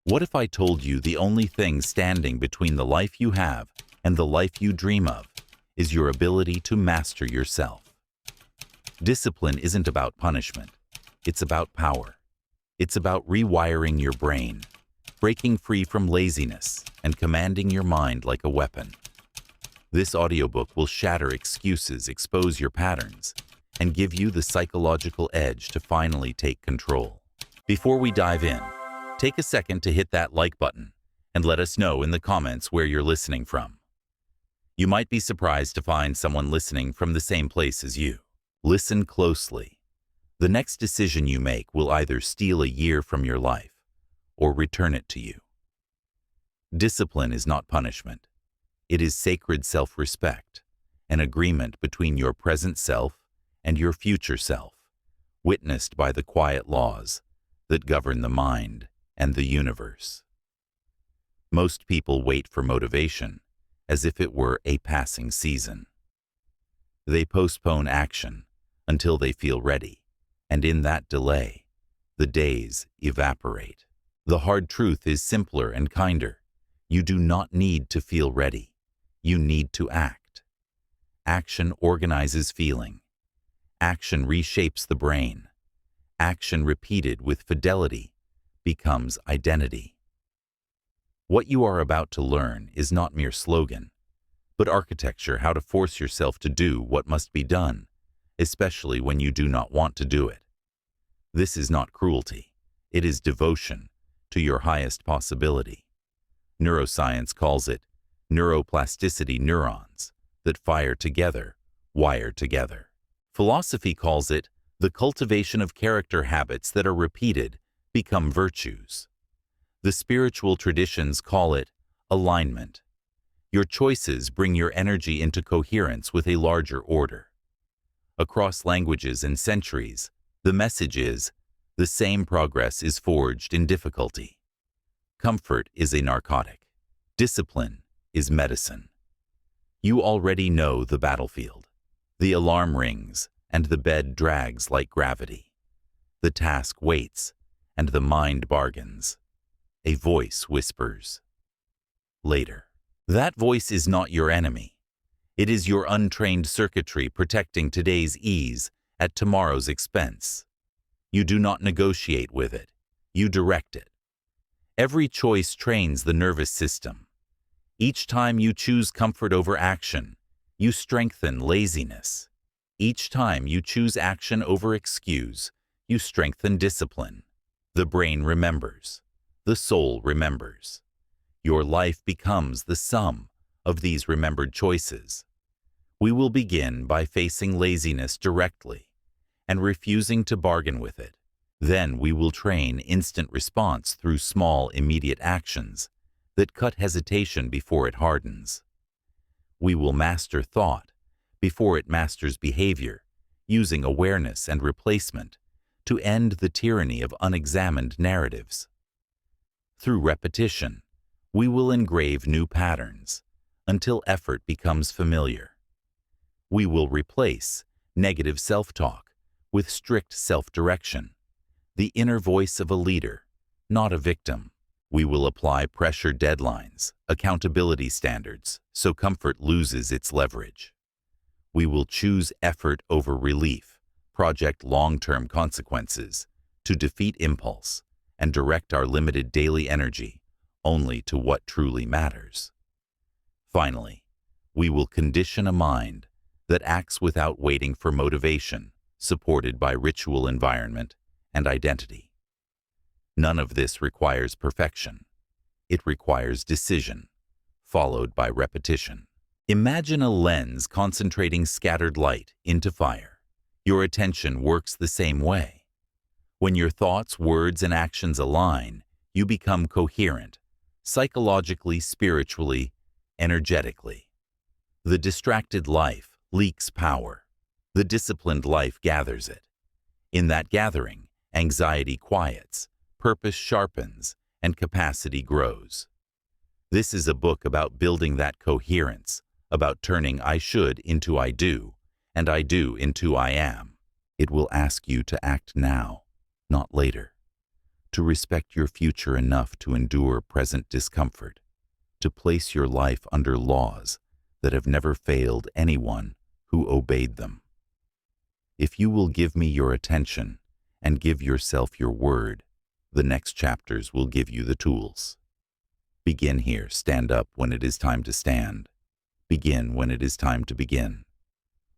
What if I told you the only thing standing between the life you have and the life you dream of is your ability to master yourself? Discipline isn't about punishment. It's about power. It's about rewiring your brain, breaking free from laziness, and commanding your mind like a weapon. This audiobook will shatter excuses, expose your patterns, and give you the psychological edge to finally take control. Before we dive in, take a second to hit that like button and let us know in the comments where you're listening from. You might be surprised to find someone listening from the same place as you. Listen closely. The next decision you make will either steal a year from your life or return it to you. Discipline is not punishment. It is sacred self-respect, an agreement between your present self and your future self, witnessed by the quiet laws that govern the mind and the universe. Most people wait for motivation as if it were a passing season. They postpone action until they feel ready, and in that delay, the days evaporate. The hard truth is simpler and kinder. You do not need to feel ready. You need to act. Action organizes feeling. Action reshapes the brain. Action repeated with fidelity becomes identity. What you are about to learn is not mere slogan, but architecture, how to force yourself to do what must be done, especially when you do not want to do it. This is not cruelty. It is devotion to your highest possibility. Neuroscience calls it neuroplasticity, neurons that fire together, wire together. Philosophy calls it the cultivation of character habits that are repeated become virtues. The spiritual traditions call it alignment. Your choices bring your energy into coherence with a larger order. Across languages and centuries, the message is, the same progress is forged in difficulty. Comfort is a narcotic. Discipline is medicine. You already know the battlefield. The alarm rings, and the bed drags like gravity. The task waits, and the mind bargains. A voice whispers, later. That voice is not your enemy. It is your untrained circuitry protecting today's ease at tomorrow's expense. You do not negotiate with it. You direct it. Every choice trains the nervous system. Each time you choose comfort over action, you strengthen laziness. Each time you choose action over excuse, you strengthen discipline. The brain remembers. The soul remembers. Your life becomes the sum of these remembered choices. We will begin by facing laziness directly and refusing to bargain with it. Then we will train instant response through small, immediate actions that cut hesitation before it hardens. We will master thought before it masters behavior, using awareness and replacement to end the tyranny of unexamined narratives. Through repetition, we will engrave new patterns until effort becomes familiar. We will replace negative self-talk with strict self-direction, the inner voice of a leader, not a victim. We will apply pressure deadlines, accountability standards, so comfort loses its leverage. We will choose effort over relief, project long-term consequences to defeat impulse, and direct our limited daily energy only to what truly matters. Finally, we will condition a mind that acts without waiting for motivation, supported by ritual environment and identity. None of this requires perfection. It requires decision, followed by repetition. Imagine a lens concentrating scattered light into fire. Your attention works the same way. When your thoughts, words, and actions align, you become coherent, psychologically, spiritually, energetically. The distracted life leaks power. The disciplined life gathers it. In that gathering, anxiety quiets, purpose sharpens, and capacity grows. This is a book about building that coherence, about turning I should into I do, and I do into I am. It will ask you to act now, not later. to respect your future enough to endure present discomfort, to place your life under laws that have never failed anyone who obeyed them. If you will give me your attention and give yourself your word, the next chapters will give you the tools. Begin here, stand up when it is time to stand. Begin when it is time to begin.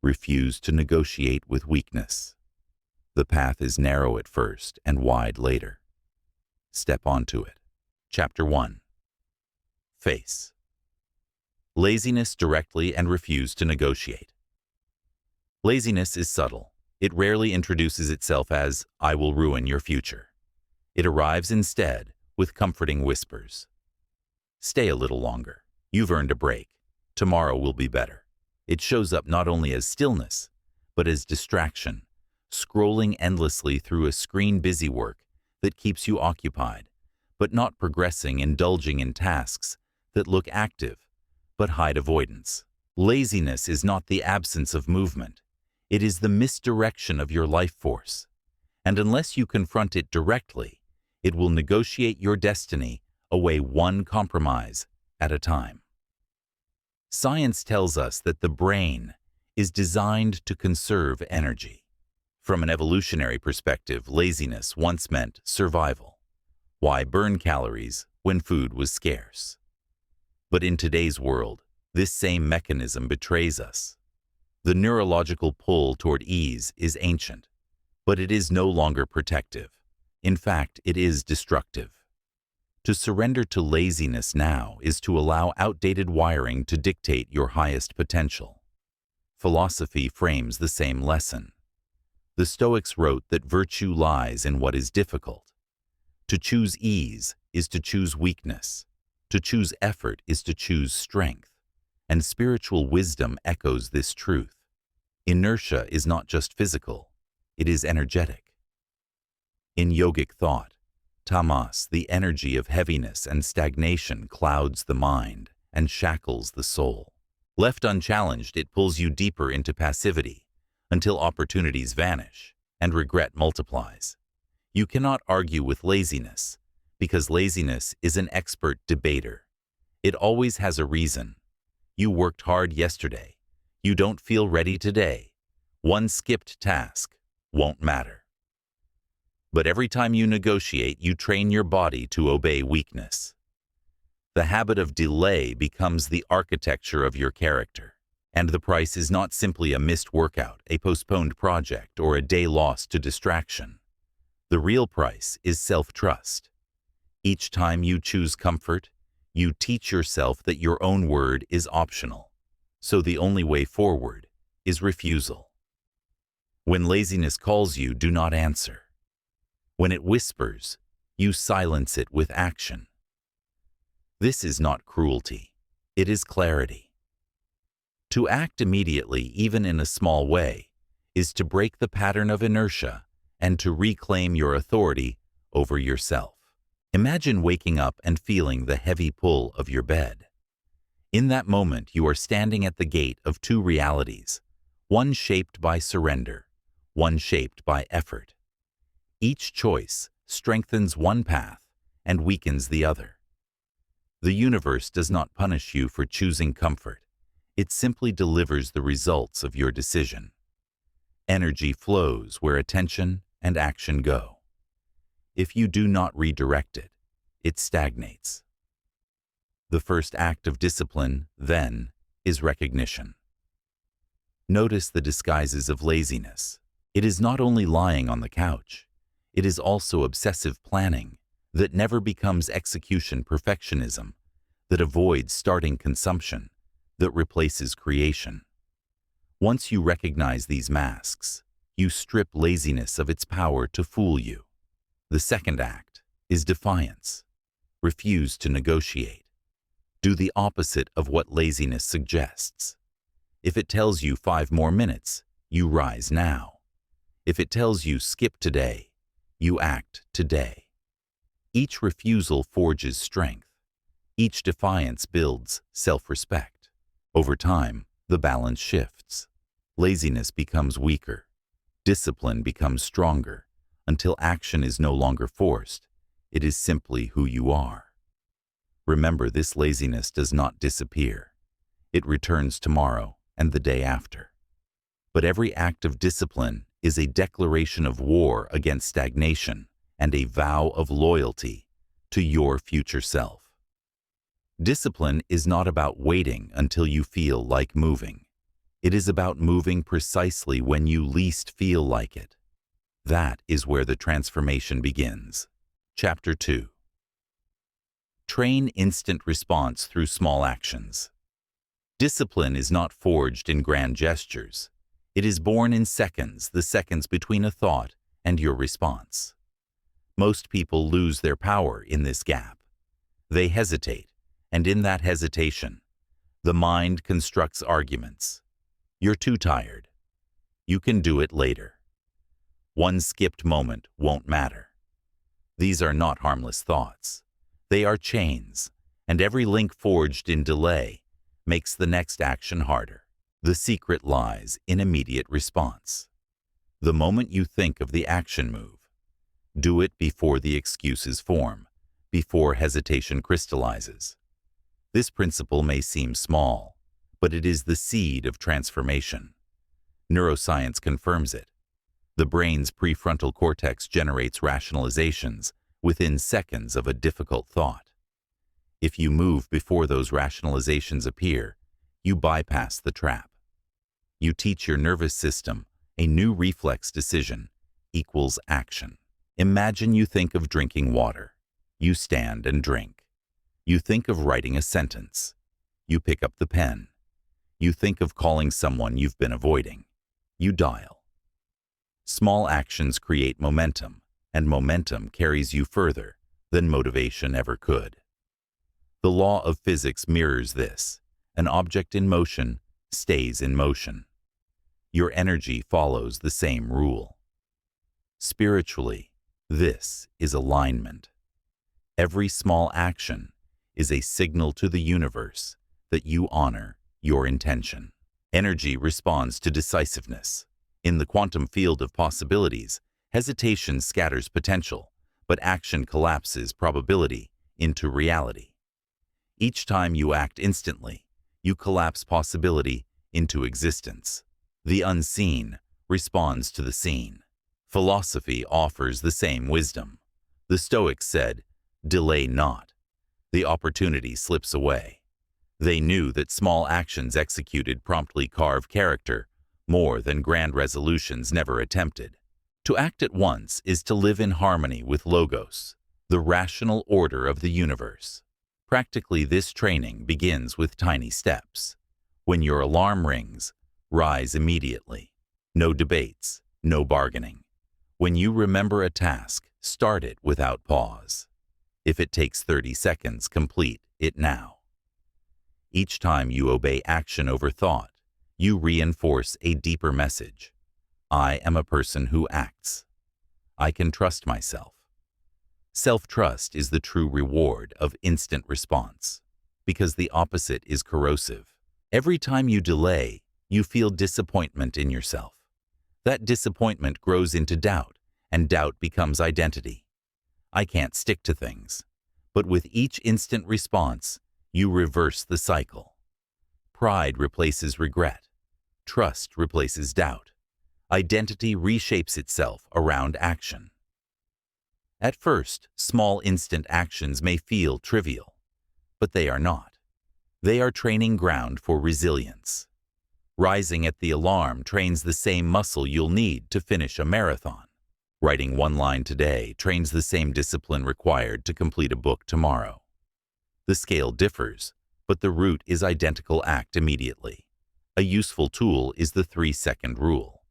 Refuse to negotiate with weakness. The path is narrow at first and wide later. Step onto it. Chapter 1. Face. Laziness directly and refuse to negotiate. Laziness is subtle. It rarely introduces itself as, "I will ruin your future." It arrives instead with comforting whispers. Stay a little longer. You've earned a break. Tomorrow will be better. It shows up not only as stillness, but as distraction, scrolling endlessly through a screen busy work that keeps you occupied, but not progressing, indulging in tasks that look active, but hide avoidance. Laziness is not the absence of movement. It is the misdirection of your life force. And unless you confront it directly, it will negotiate your destiny away one compromise at a time. Science tells us that the brain is designed to conserve energy. From an evolutionary perspective, laziness once meant survival. Why burn calories when food was scarce? But in today's world, this same mechanism betrays us. The neurological pull toward ease is ancient, but it is no longer protective. In fact, it is destructive. To surrender to laziness now is to allow outdated wiring to dictate your highest potential. Philosophy frames the same lesson. The Stoics wrote that virtue lies in what is difficult. To choose ease is to choose weakness. To choose effort is to choose strength. And spiritual wisdom echoes this truth. Inertia is not just physical, it is energetic. In yogic thought, tamas, the energy of heaviness and stagnation, clouds the mind and shackles the soul. Left unchallenged, it pulls you deeper into passivity until opportunities vanish and regret multiplies. You cannot argue with laziness because laziness is an expert debater. It always has a reason. You worked hard yesterday. You don't feel ready today. One skipped task won't matter. But every time you negotiate, you train your body to obey weakness. The habit of delay becomes the architecture of your character. And the price is not simply a missed workout, a postponed project, or a day lost to distraction. The real price is self-trust. Each time you choose comfort, you teach yourself that your own word is optional. So the only way forward is refusal. When laziness calls you, do not answer. When it whispers, you silence it with action. This is not cruelty. It is clarity. To act immediately, even in a small way, is to break the pattern of inertia and to reclaim your authority over yourself. Imagine waking up and feeling the heavy pull of your bed. In that moment, you are standing at the gate of two realities, one shaped by surrender, one shaped by effort. Each choice strengthens one path and weakens the other. The universe does not punish you for choosing comfort. It simply delivers the results of your decision. Energy flows where attention and action go. If you do not redirect it, it stagnates. The first act of discipline, then, is recognition. Notice the disguises of laziness. It is not only lying on the couch, it is also obsessive planning that never becomes execution, perfectionism that avoids starting, consumption that replaces creation. Once you recognize these masks, you strip laziness of its power to fool you. The second act is defiance. Refuse to negotiate. Do the opposite of what laziness suggests. If it tells you 5 more minutes, you rise now. If it tells you skip today, you act today. Each refusal forges strength. Each defiance builds self-respect. Over time, the balance shifts. Laziness becomes weaker. Discipline becomes stronger, until action is no longer forced. It is simply who you are. Remember, this laziness does not disappear. It returns tomorrow and the day after. But every act of discipline is a declaration of war against stagnation and a vow of loyalty to your future self. Discipline is not about waiting until you feel like moving. It is about moving precisely when you least feel like it. That is where the transformation begins. Chapter 2. Train instant response through small actions. Discipline is not forged in grand gestures. It is born in seconds, the seconds between a thought and your response. Most people lose their power in this gap. They hesitate, and in that hesitation, the mind constructs arguments. You're too tired. You can do it later. One skipped moment won't matter. These are not harmless thoughts. They are chains, and every link forged in delay makes the next action harder. The secret lies in immediate response. The moment you think of the action move, do it before the excuses form, before hesitation crystallizes. This principle may seem small, but it is the seed of transformation. Neuroscience confirms it. The brain's prefrontal cortex generates rationalizations within seconds of a difficult thought. If you move before those rationalizations appear, you bypass the trap. You teach your nervous system a new reflex: decision equals action. Imagine you think of drinking water. You stand and drink. You think of writing a sentence. You pick up the pen. You think of calling someone you've been avoiding. You dial. Small actions create momentum, and momentum carries you further than motivation ever could. The law of physics mirrors this. An object in motion stays in motion. Your energy follows the same rule. Spiritually, this is alignment. Every small action is a signal to the universe that you honor your intention. Energy responds to decisiveness. In the quantum field of possibilities, hesitation scatters potential, but action collapses probability into reality. Each time you act instantly, you collapse possibility into existence. The unseen responds to the seen. Philosophy offers the same wisdom. The Stoics said, "Delay not." The opportunity slips away. They knew that small actions executed promptly carve character more than grand resolutions never attempted. To act at once is to live in harmony with Logos, the rational order of the universe. Practically, this training begins with tiny steps. When your alarm rings, rise immediately. No debates, no bargaining. When you remember a task, start it without pause. If it takes 30 seconds, complete it now. Each time you obey action over thought, you reinforce a deeper message. I am a person who acts. I can trust myself. Self-trust is the true reward of instant response, because the opposite is corrosive. Every time you delay, you feel disappointment in yourself. That disappointment grows into doubt, and doubt becomes identity. I can't stick to things. But with each instant response, you reverse the cycle. Pride replaces regret. Trust replaces doubt. Identity reshapes itself around action. At first, small instant actions may feel trivial, but they are not. They are training ground for resilience. Rising at the alarm trains the same muscle you'll need to finish a marathon. Writing one line today trains the same discipline required to complete a book tomorrow. The scale differs, but the root is identical: act immediately. A useful tool is the 3-second rule.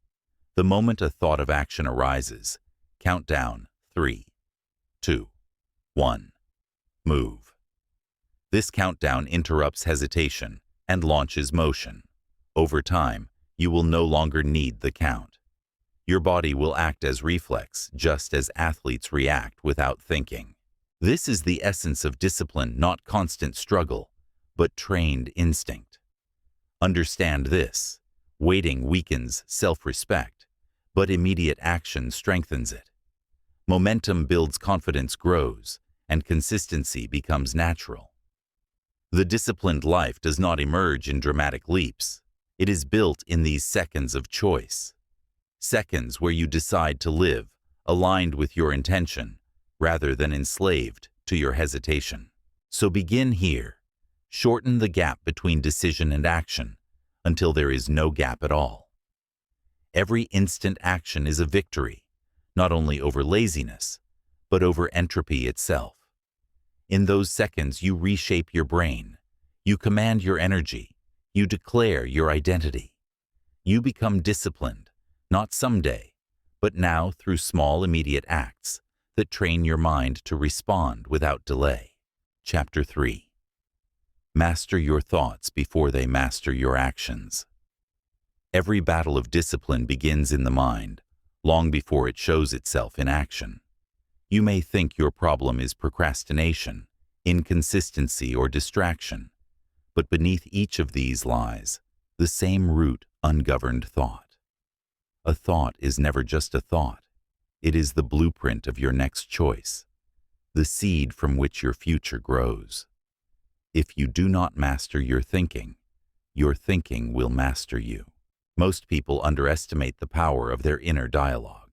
The moment a thought of action arises, count down 3, 2, 1. Move. This countdown interrupts hesitation and launches motion. Over time, you will no longer need the count. Your body will act as reflex, just as athletes react without thinking. This is the essence of discipline, not constant struggle, but trained instinct. Understand this: waiting weakens self-respect, but immediate action strengthens it. Momentum builds, confidence grows, and consistency becomes natural. The disciplined life does not emerge in dramatic leaps. It is built in these seconds of choice. Seconds where you decide to live aligned with your intention rather than enslaved to your hesitation. So begin here. Shorten the gap between decision and action until there is no gap at all. Every instant action is a victory, not only over laziness, but over entropy itself. In those seconds, you reshape your brain. You command your energy. You declare your identity. You become disciplined, not someday, but now through small immediate acts that train your mind to respond without delay. Chapter 3. Master your thoughts before they master your actions. Every battle of discipline begins in the mind, long before it shows itself in action. You may think your problem is procrastination, inconsistency, or distraction, but beneath each of these lies the same root, ungoverned thought. A thought is never just a thought. It is the blueprint of your next choice, the seed from which your future grows. If you do not master your thinking will master you. Most people underestimate the power of their inner dialogue.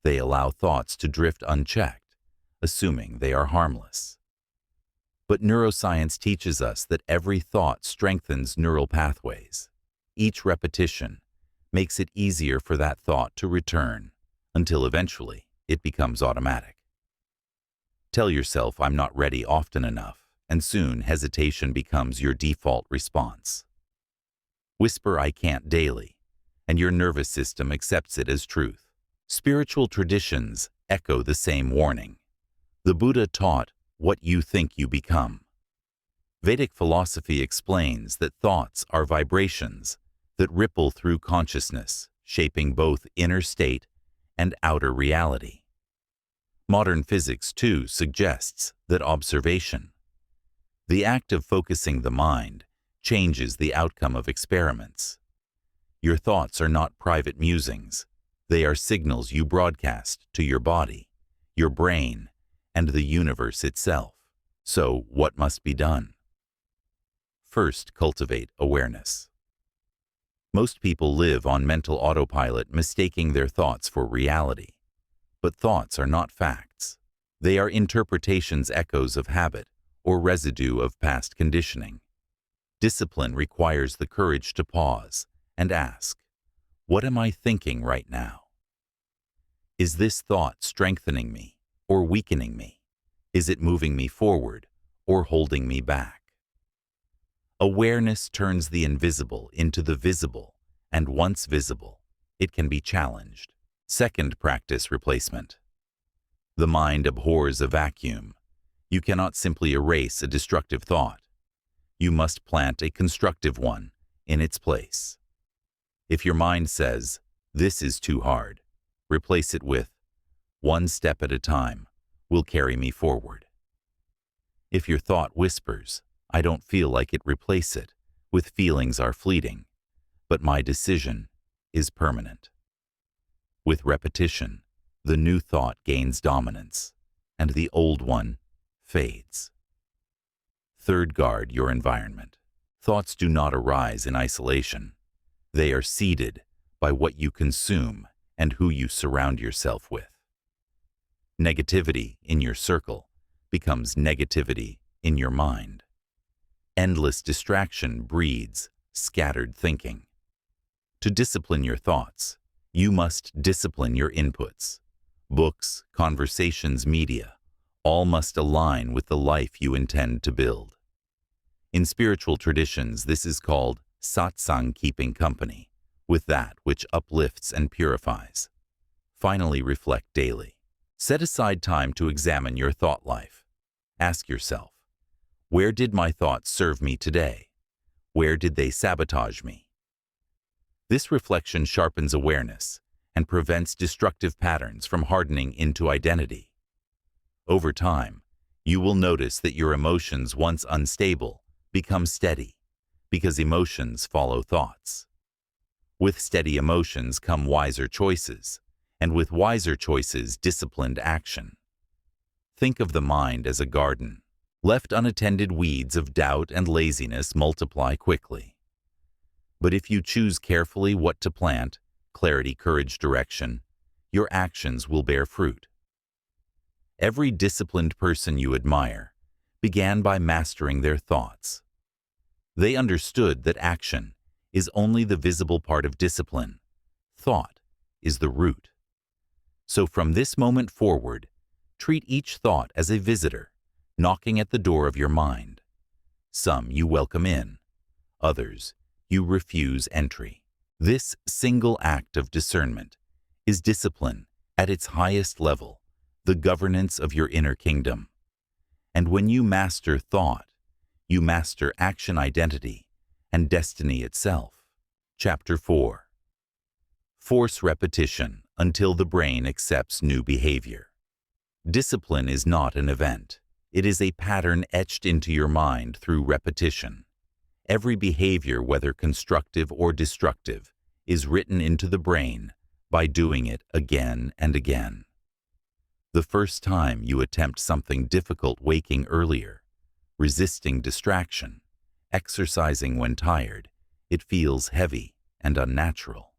They allow thoughts to drift unchecked, assuming they are harmless. But neuroscience teaches us that every thought strengthens neural pathways. Each repetition makes it easier for that thought to return, until eventually it becomes automatic. Tell yourself, "I'm not ready," often enough, and soon hesitation becomes your default response. Whisper, "I can't," daily, and your nervous system accepts it as truth. Spiritual traditions echo the same warning. The Buddha taught, "What you think you become." Vedic philosophy explains that thoughts are vibrations that ripple through consciousness, shaping both inner state and outer reality. Modern physics, too, suggests that observation, the act of focusing the mind, changes the outcome of experiments. Your thoughts are not private musings. They are signals you broadcast to your body, your brain, and the universe itself. So, what must be done? First, cultivate awareness. Most people live on mental autopilot, mistaking their thoughts for reality. But thoughts are not facts. They are interpretations, echoes of habit, or residue of past conditioning. Discipline requires the courage to pause and ask, "What am I thinking right now? Is this thought strengthening me or weakening me? Is it moving me forward or holding me back?" Awareness turns the invisible into the visible, and once visible, it can be challenged. Second, practice replacement. The mind abhors a vacuum. You cannot simply erase a destructive thought. You must plant a constructive one in its place. If your mind says, "This is too hard," replace it with, "One step at a time will carry me forward." If your thought whispers, "I don't feel like it," replace it with, "Feelings are fleeting, but my decision is permanent." With repetition, the new thought gains dominance, and the old one fades. Third, guard your environment. Thoughts do not arise in isolation. They are seeded by what you consume and who you surround yourself with. Negativity in your circle becomes negativity in your mind. Endless distraction breeds scattered thinking. To discipline your thoughts, you must discipline your inputs. Books, conversations, media, all must align with the life you intend to build. In spiritual traditions, this is called satsang, keeping company with that which uplifts and purifies. Finally, reflect daily. Set aside time to examine your thought life. Ask yourself, where did my thoughts serve me today? Where did they sabotage me? This reflection sharpens awareness and prevents destructive patterns from hardening into identity. Over time, you will notice that your emotions, once unstable, become steady, because emotions follow thoughts. With steady emotions come wiser choices, and with wiser choices, disciplined action. Think of the mind as a garden. Left unattended, weeds of doubt and laziness multiply quickly. But if you choose carefully what to plant, clarity, courage, direction, your actions will bear fruit. Every disciplined person you admire began by mastering their thoughts. They understood that action is only the visible part of discipline. Thought is the root. So from this moment forward, treat each thought as a visitor, knocking at the door of your mind. Some you welcome in, others you refuse entry. This single act of discernment is discipline at its highest level, the governance of your inner kingdom. And when you master thought, you master action, identity, and destiny itself. Chapter 4. Force repetition until the brain accepts new behavior. Discipline is not an event. It is a pattern etched into your mind through repetition. Every behavior, whether constructive or destructive, is written into the brain by doing it again and again. The first time you attempt something difficult, waking earlier, resisting distraction, exercising when tired, it feels heavy and unnatural.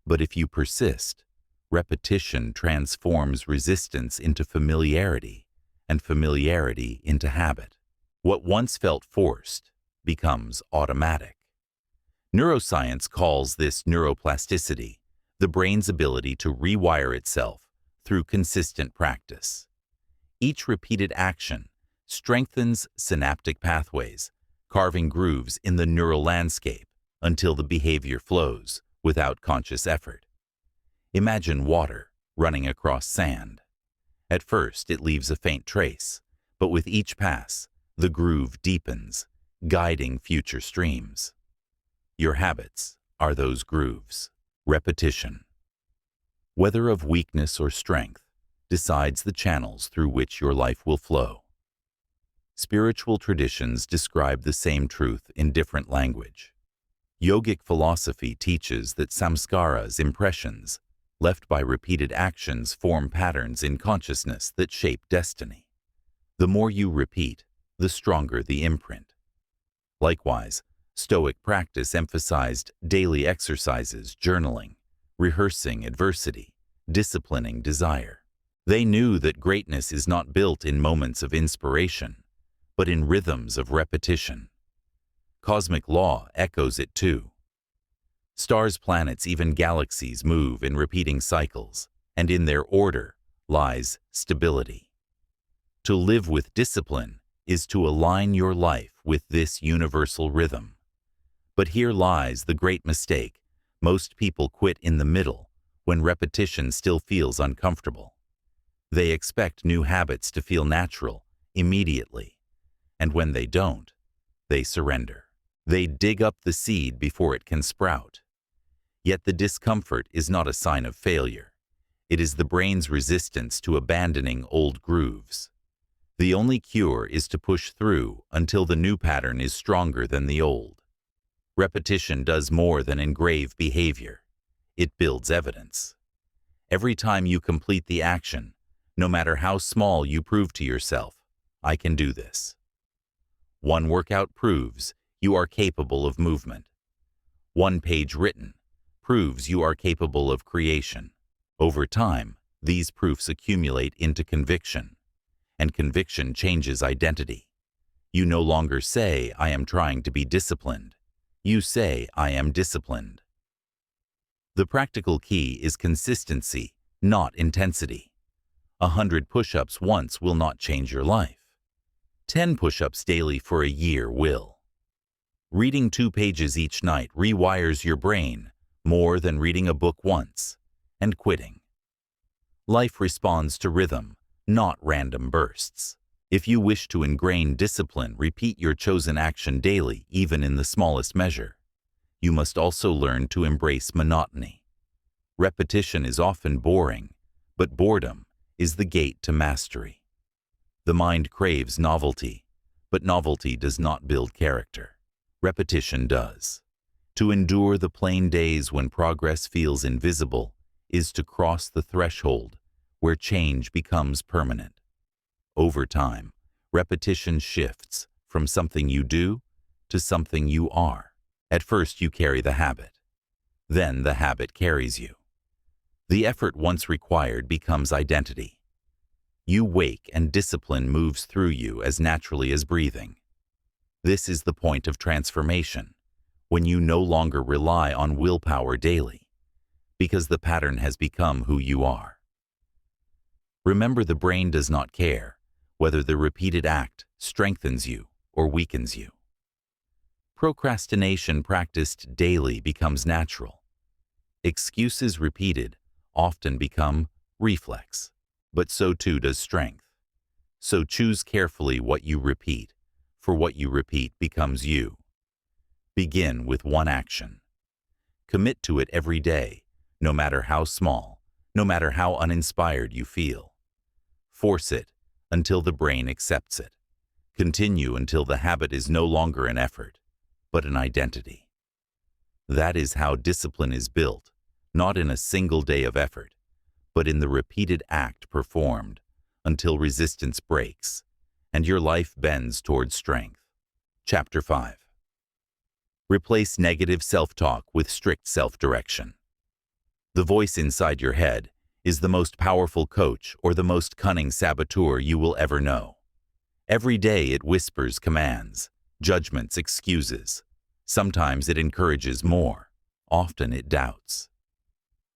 But if you persist, repetition transforms resistance into familiarity, and familiarity into habit. What once felt forced becomes automatic. Neuroscience calls this neuroplasticity, the brain's ability to rewire itself through consistent practice. Each repeated action strengthens synaptic pathways, carving grooves in the neural landscape until the behavior flows without conscious effort. Imagine water running across sand. At first, it leaves a faint trace, but with each pass, the groove deepens, guiding future streams. Your habits are those grooves. Repetition, whether of weakness or strength, decides the channels through which your life will flow. Spiritual traditions describe the same truth in different language. Yogic philosophy teaches that samskaras, impressions, left by repeated actions, form patterns in consciousness that shape destiny. The more you repeat, the stronger the imprint. Likewise, Stoic practice emphasized daily exercises, journaling, rehearsing adversity, disciplining desire. They knew that greatness is not built in moments of inspiration, but in rhythms of repetition. Cosmic law echoes it too. Stars, planets, even galaxies move in repeating cycles, and in their order lies stability. To live with discipline is to align your life with this universal rhythm. But here lies the great mistake. Most people quit in the middle when repetition still feels uncomfortable. They expect new habits to feel natural immediately, and when they don't, they surrender. They dig up the seed before it can sprout. Yet the discomfort is not a sign of failure. It is the brain's resistance to abandoning old grooves. The only cure is to push through until the new pattern is stronger than the old. Repetition does more than engrave behavior. It builds evidence. Every time you complete the action, no matter how small, you prove to yourself, I can do this. One workout proves you are capable of movement. One page written proves you are capable of creation. Over time, these proofs accumulate into conviction, and conviction changes identity. You no longer say, I am trying to be disciplined. You say, I am disciplined. The practical key is consistency, not intensity. 100 push-ups once will not change your life. 10 push-ups daily for a year will. Reading 2 pages each night rewires your brain more than reading a book once and quitting. Life responds to rhythm, not random bursts. If you wish to ingrain discipline, repeat your chosen action daily, even in the smallest measure. You must also learn to embrace monotony. Repetition is often boring, but boredom is the gate to mastery. The mind craves novelty, but novelty does not build character. Repetition does. To endure the plain days when progress feels invisible is to cross the threshold where change becomes permanent. Over time, repetition shifts from something you do to something you are. At first you carry the habit. Then the habit carries you. The effort once required becomes identity. You wake and discipline moves through you as naturally as breathing. This is the point of transformation, when you no longer rely on willpower daily, because the pattern has become who you are. Remember, the brain does not care whether the repeated act strengthens you or weakens you. Procrastination practiced daily becomes natural. Excuses repeated often become reflex, but so too does strength. So choose carefully what you repeat, for what you repeat becomes you. Begin with one action. Commit to it every day, no matter how small, no matter how uninspired you feel. Force it until the brain accepts it. Continue until the habit is no longer an effort, but an identity. That is how discipline is built, not in a single day of effort, but in the repeated act performed until resistance breaks and your life bends towards strength. Chapter 5. Replace negative self-talk with strict self-direction. The voice inside your head is the most powerful coach or the most cunning saboteur you will ever know. Every day it whispers commands, judgments, excuses. Sometimes it encourages more, often it doubts.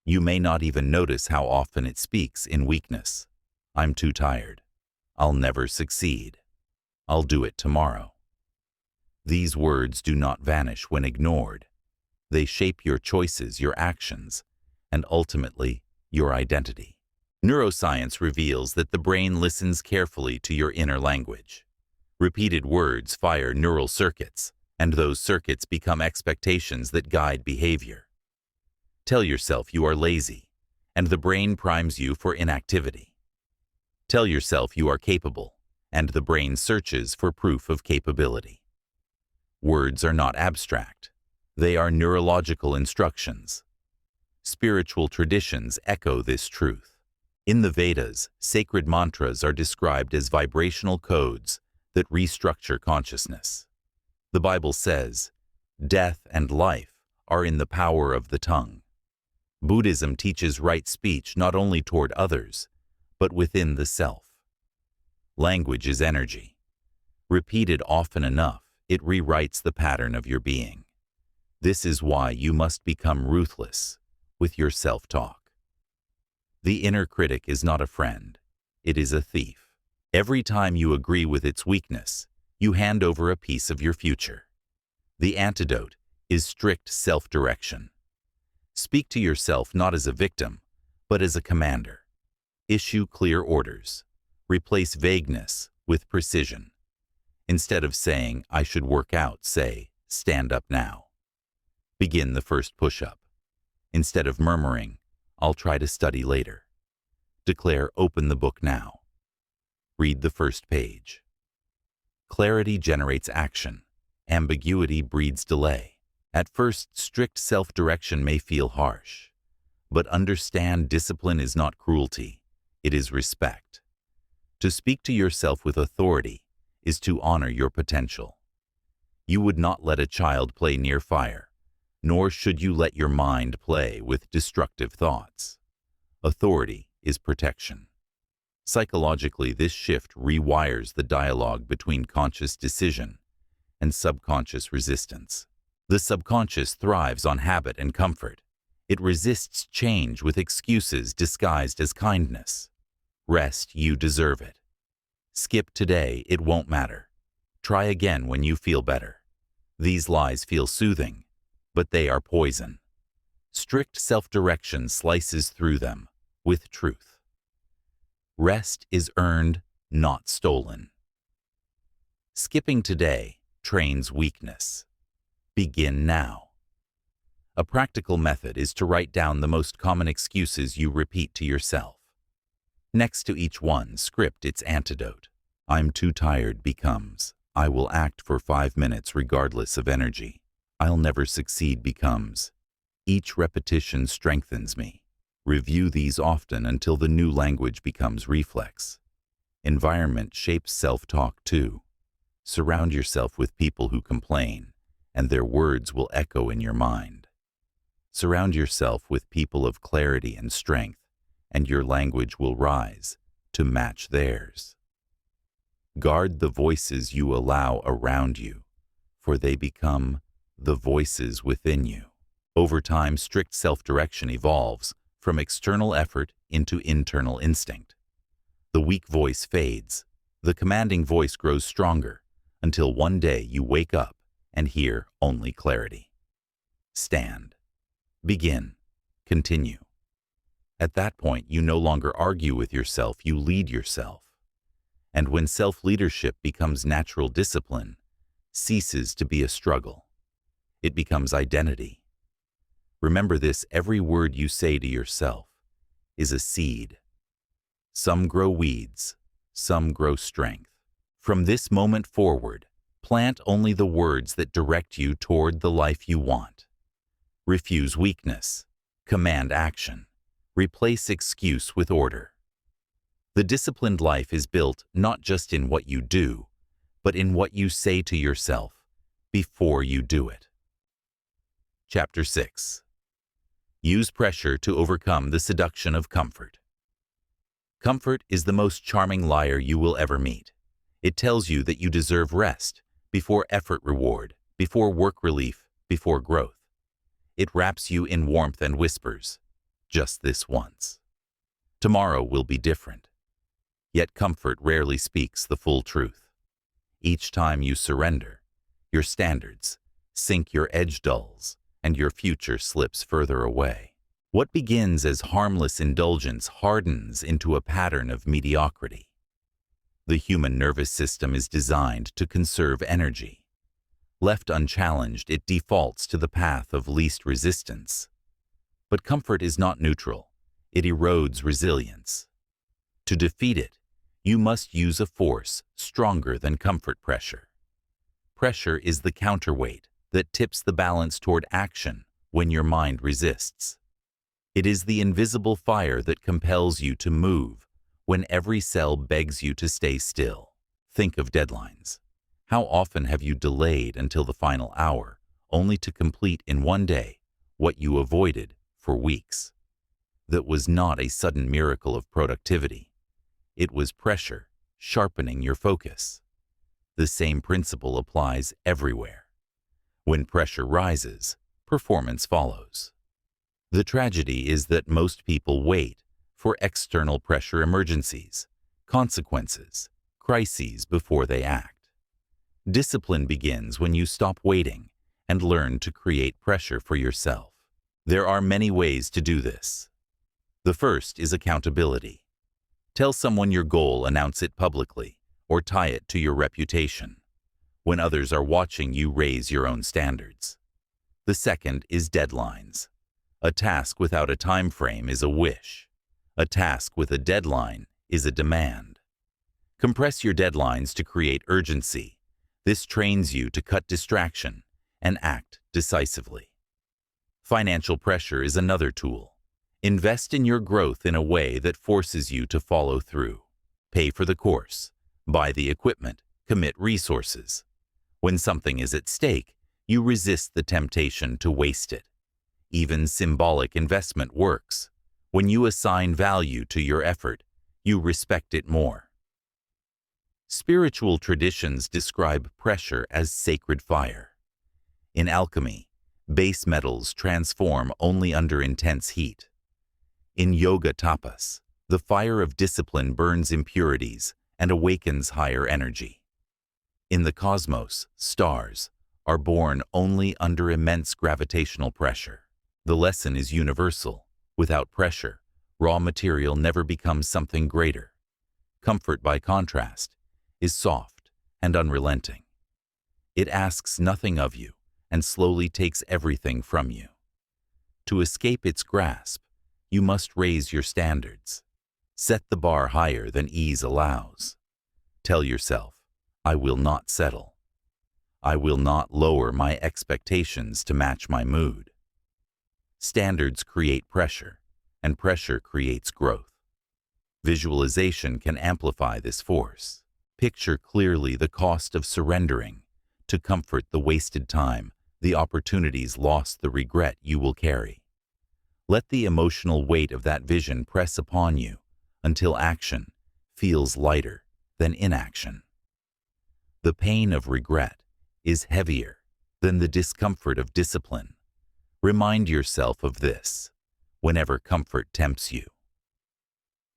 You may not even notice how often it speaks in weakness. I'm too tired. I'll never succeed. I'll do it tomorrow. These words do not vanish when ignored. They shape your choices, your actions, and ultimately, your identity. Neuroscience reveals that the brain listens carefully to your inner language. Repeated words fire neural circuits, and those circuits become expectations that guide behavior. Tell yourself you are lazy, and the brain primes you for inactivity. Tell yourself you are capable, and the brain searches for proof of capability. Words are not abstract. They are neurological instructions. Spiritual traditions echo this truth. In the Vedas, sacred mantras are described as vibrational codes that restructure consciousness. The Bible says, "Death and life are in the power of the tongue." Buddhism teaches right speech not only toward others, but within the self. Language is energy. Repeated often enough, it rewrites the pattern of your being. This is why you must become ruthless with your self-talk. The inner critic is not a friend. It is a thief. Every time you agree with its weakness, you hand over a piece of your future. The antidote is strict self-direction. Speak to yourself not as a victim, but as a commander. Issue clear orders. Replace vagueness with precision. Instead of saying, "I should work out," say, "Stand up now." Begin the first push-up. Instead of murmuring, "I'll try to study later," declare, "Open the book now." Read the first page. Clarity generates action. Ambiguity breeds delay. At first, strict self-direction may feel harsh, but understand discipline is not cruelty, it is respect. To speak to yourself with authority is to honor your potential. You would not let a child play near fire, nor should you let your mind play with destructive thoughts. Authority is protection. Psychologically, this shift rewires the dialogue between conscious decision and subconscious resistance. The subconscious thrives on habit and comfort. It resists change with excuses disguised as kindness. Rest, you deserve it. Skip today, it won't matter. Try again when you feel better. These lies feel soothing, but they are poison. Strict self-direction slices through them with truth. Rest is earned, not stolen. Skipping today trains weakness. Begin now. A practical method is to write down the most common excuses you repeat to yourself. Next to each one, script its antidote. "I'm too tired" becomes, "I will act for 5 minutes regardless of energy." "I'll never succeed" becomes, "Each repetition strengthens me." Review these often until the new language becomes reflex. Environment shapes self-talk too. Surround yourself with people who complain, and their words will echo in your mind. Surround yourself with people of clarity and strength, and your language will rise to match theirs. Guard the voices you allow around you, for they become the voices within you. Over time, strict self-direction evolves from external effort into internal instinct. The weak voice fades. The commanding voice grows stronger until one day you wake up and hear only clarity. Stand. Begin. Continue. At that point, you no longer argue with yourself, you lead yourself. And when self-leadership becomes natural discipline, ceases to be a struggle. It becomes identity. Remember this, every word you say to yourself is a seed. Some grow weeds, some grow strength. From this moment forward, plant only the words that direct you toward the life you want. Refuse weakness. Command action. Replace excuse with order. The disciplined life is built not just in what you do, but in what you say to yourself before you do it. Chapter 6. Use pressure to overcome the seduction of comfort. Comfort is the most charming liar you will ever meet. It tells you that you deserve rest, before effort reward, before work relief, before growth. It wraps you in warmth and whispers, just this once. Tomorrow will be different. Yet comfort rarely speaks the full truth. Each time you surrender, your standards sink, your edge dulls, and your future slips further away. What begins as harmless indulgence hardens into a pattern of mediocrity. The human nervous system is designed to conserve energy. Left unchallenged, it defaults to the path of least resistance. But comfort is not neutral. It erodes resilience. To defeat it, you must use a force stronger than comfort pressure. Pressure is the counterweight that tips the balance toward action when your mind resists. It is the invisible fire that compels you to move when every cell begs you to stay still. Think of deadlines. How often have you delayed until the final hour, only to complete in one day what you avoided for weeks? That was not a sudden miracle of productivity. It was pressure sharpening your focus. The same principle applies everywhere. When pressure rises, performance follows. The tragedy is that most people wait for external pressure emergencies, consequences, crises before they act. Discipline begins when you stop waiting and learn to create pressure for yourself. There are many ways to do this. The first is accountability. Tell someone your goal, announce it publicly, or tie it to your reputation. When others are watching, you raise your own standards. The second is deadlines. A task without a time frame is a wish. A task with a deadline is a demand. Compress your deadlines to create urgency. This trains you to cut distraction and act decisively. Financial pressure is another tool. Invest in your growth in a way that forces you to follow through. Pay for the course, buy the equipment, commit resources. When something is at stake, you resist the temptation to waste it. Even symbolic investment works. When you assign value to your effort, you respect it more. Spiritual traditions describe pressure as sacred fire. In alchemy, base metals transform only under intense heat. In yoga tapas, the fire of discipline burns impurities and awakens higher energy. In the cosmos, stars are born only under immense gravitational pressure. The lesson is universal. Without pressure, raw material never becomes something greater. Comfort, by contrast, is soft and unrelenting. It asks nothing of you and slowly takes everything from you. To escape its grasp, you must raise your standards. Set the bar higher than ease allows. Tell yourself, I will not settle. I will not lower my expectations to match my mood. Standards create pressure, and pressure creates growth. Visualization can amplify this force. Picture clearly the cost of surrendering to comfort, the wasted time, the opportunities lost, the regret you will carry. Let the emotional weight of that vision press upon you until action feels lighter than inaction. The pain of regret is heavier than the discomfort of discipline. Remind yourself of this whenever comfort tempts you.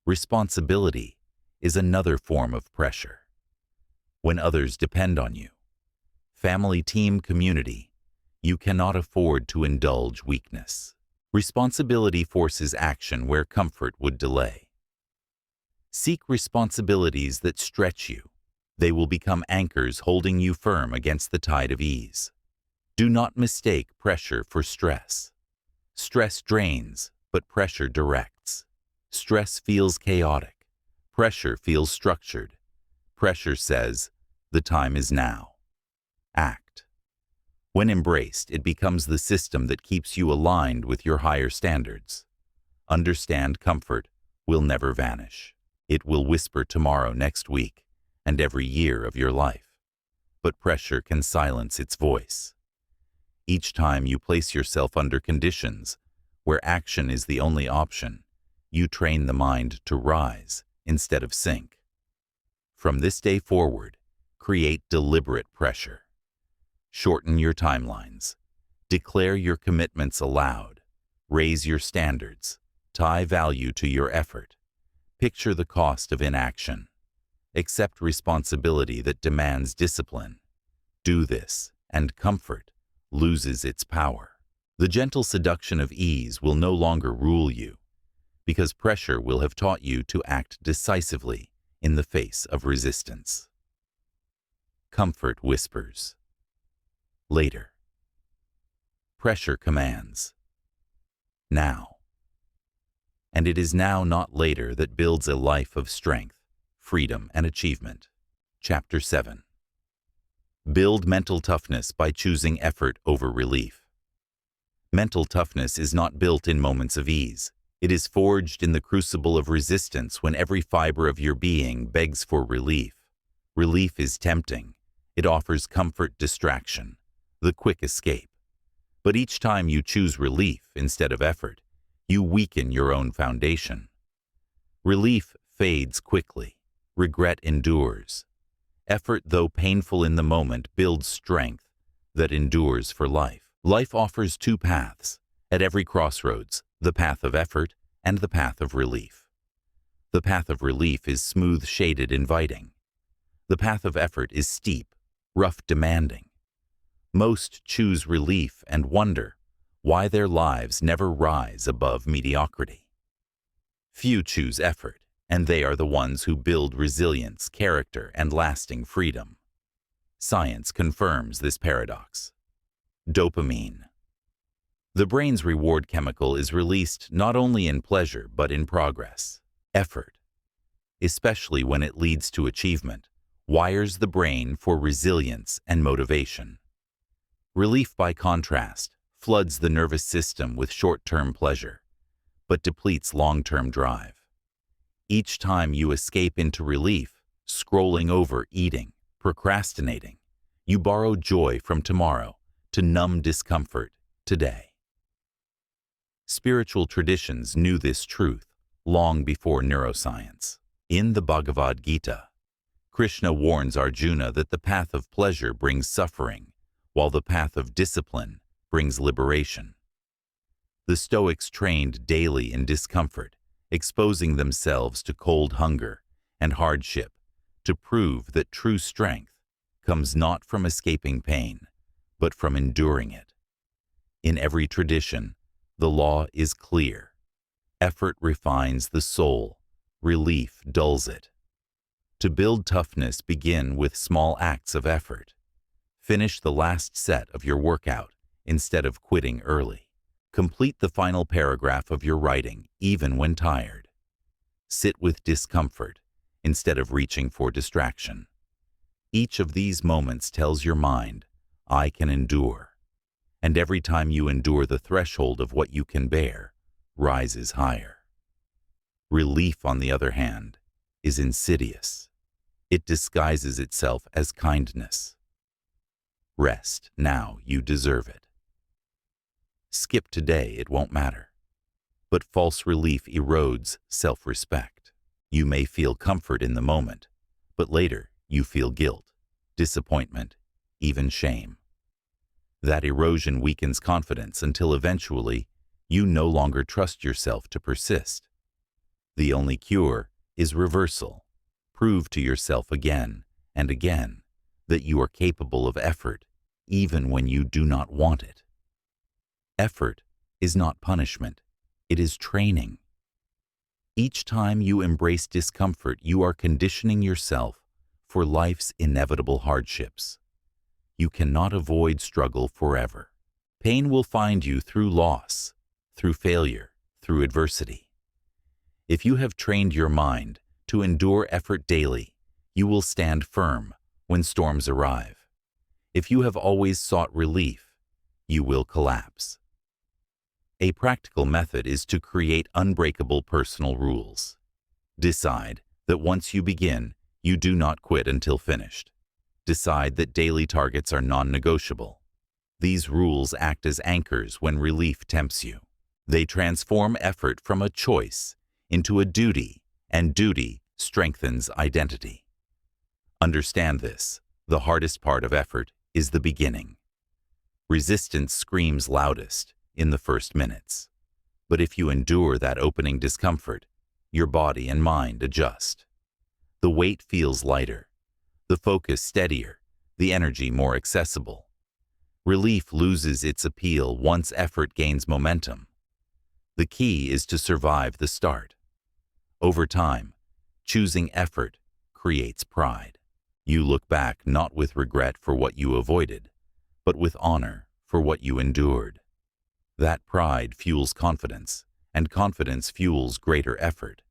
Responsibility is another form of pressure. When others depend on you, family, team, community, you cannot afford to indulge weakness. Responsibility forces action where comfort would delay. Seek responsibilities that stretch you. They will become anchors holding you firm against the tide of ease. Do not mistake pressure for stress. Stress drains, but pressure directs. Stress feels chaotic. Pressure feels structured. Pressure says, the time is now. Act. When embraced, it becomes the system that keeps you aligned with your higher standards. Understand, comfort will never vanish. It will whisper tomorrow, next week, and every year of your life. But pressure can silence its voice. Each time you place yourself under conditions where action is the only option, you train the mind to rise instead of sink. From this day forward, create deliberate pressure. Shorten your timelines. Declare your commitments aloud. Raise your standards. Tie value to your effort. Picture the cost of inaction. Accept responsibility that demands discipline. Do this, and comfort loses its power. The gentle seduction of ease will no longer rule you, because pressure will have taught you to act decisively in the face of resistance. Comfort whispers. Later. Pressure commands. Now. And it is now, not later, that builds a life of strength, freedom, and achievement. Chapter 7. Build mental toughness by choosing effort over relief. Mental toughness is not built in moments of ease. It is forged in the crucible of resistance when every fiber of your being begs for relief. Relief is tempting. It offers comfort, distraction, the quick escape. But each time you choose relief instead of effort, you weaken your own foundation. Relief fades quickly. Regret endures. Effort, though painful in the moment, builds strength that endures for life. Life offers two paths. At every crossroads, the path of effort and the path of relief. The path of relief is smooth, shaded, inviting. The path of effort is steep, rough, demanding. Most choose relief and wonder why their lives never rise above mediocrity. Few choose effort, and they are the ones who build resilience, character, and lasting freedom. Science confirms this paradox. Dopamine. The brain's reward chemical is released not only in pleasure but in progress. Effort, especially when it leads to achievement, wires the brain for resilience and motivation. Relief, by contrast, floods the nervous system with short-term pleasure, but depletes long-term drive. Each time you escape into relief, scrolling over, eating, procrastinating, you borrow joy from tomorrow to numb discomfort today. Spiritual traditions knew this truth long before neuroscience. In the Bhagavad Gita, Krishna warns Arjuna that the path of pleasure brings suffering, while the path of discipline brings liberation. The Stoics trained daily in discomfort, exposing themselves to cold hunger and hardship to prove that true strength comes not from escaping pain, but from enduring it. In every tradition, the law is clear. Effort refines the soul, relief dulls it. To build toughness, begin with small acts of effort. Finish the last set of your workout instead of quitting early. Complete the final paragraph of your writing, even when tired. Sit with discomfort instead of reaching for distraction. Each of these moments tells your mind, I can endure. And every time you endure the threshold of what you can bear, rises higher. Relief, on the other hand, is insidious. It disguises itself as kindness. Rest now, you deserve it. Skip today, it won't matter. But false relief erodes self-respect. You may feel comfort in the moment, but later you feel guilt, disappointment, even shame. That erosion weakens confidence until eventually you no longer trust yourself to persist. The only cure is reversal. Prove to yourself again and again that you are capable of effort, even when you do not want it. Effort is not punishment, it is training. Each time you embrace discomfort, you are conditioning yourself for life's inevitable hardships. You cannot avoid struggle forever. Pain will find you through loss, through failure, through adversity. If you have trained your mind to endure effort daily, you will stand firm when storms arrive. If you have always sought relief, you will collapse. A practical method is to create unbreakable personal rules. Decide that once you begin, you do not quit until finished. Decide that daily targets are non-negotiable. These rules act as anchors when relief tempts you. They transform effort from a choice into a duty, and duty strengthens identity. Understand this: the hardest part of effort is the beginning. Resistance screams loudest in the first minutes. But if you endure that opening discomfort, your body and mind adjust. The weight feels lighter, the focus steadier, the energy more accessible. Relief loses its appeal once effort gains momentum. The key is to survive the start. Over time, choosing effort creates pride. You look back not with regret for what you avoided, but with honor for what you endured. That pride fuels confidence, and confidence fuels greater effort,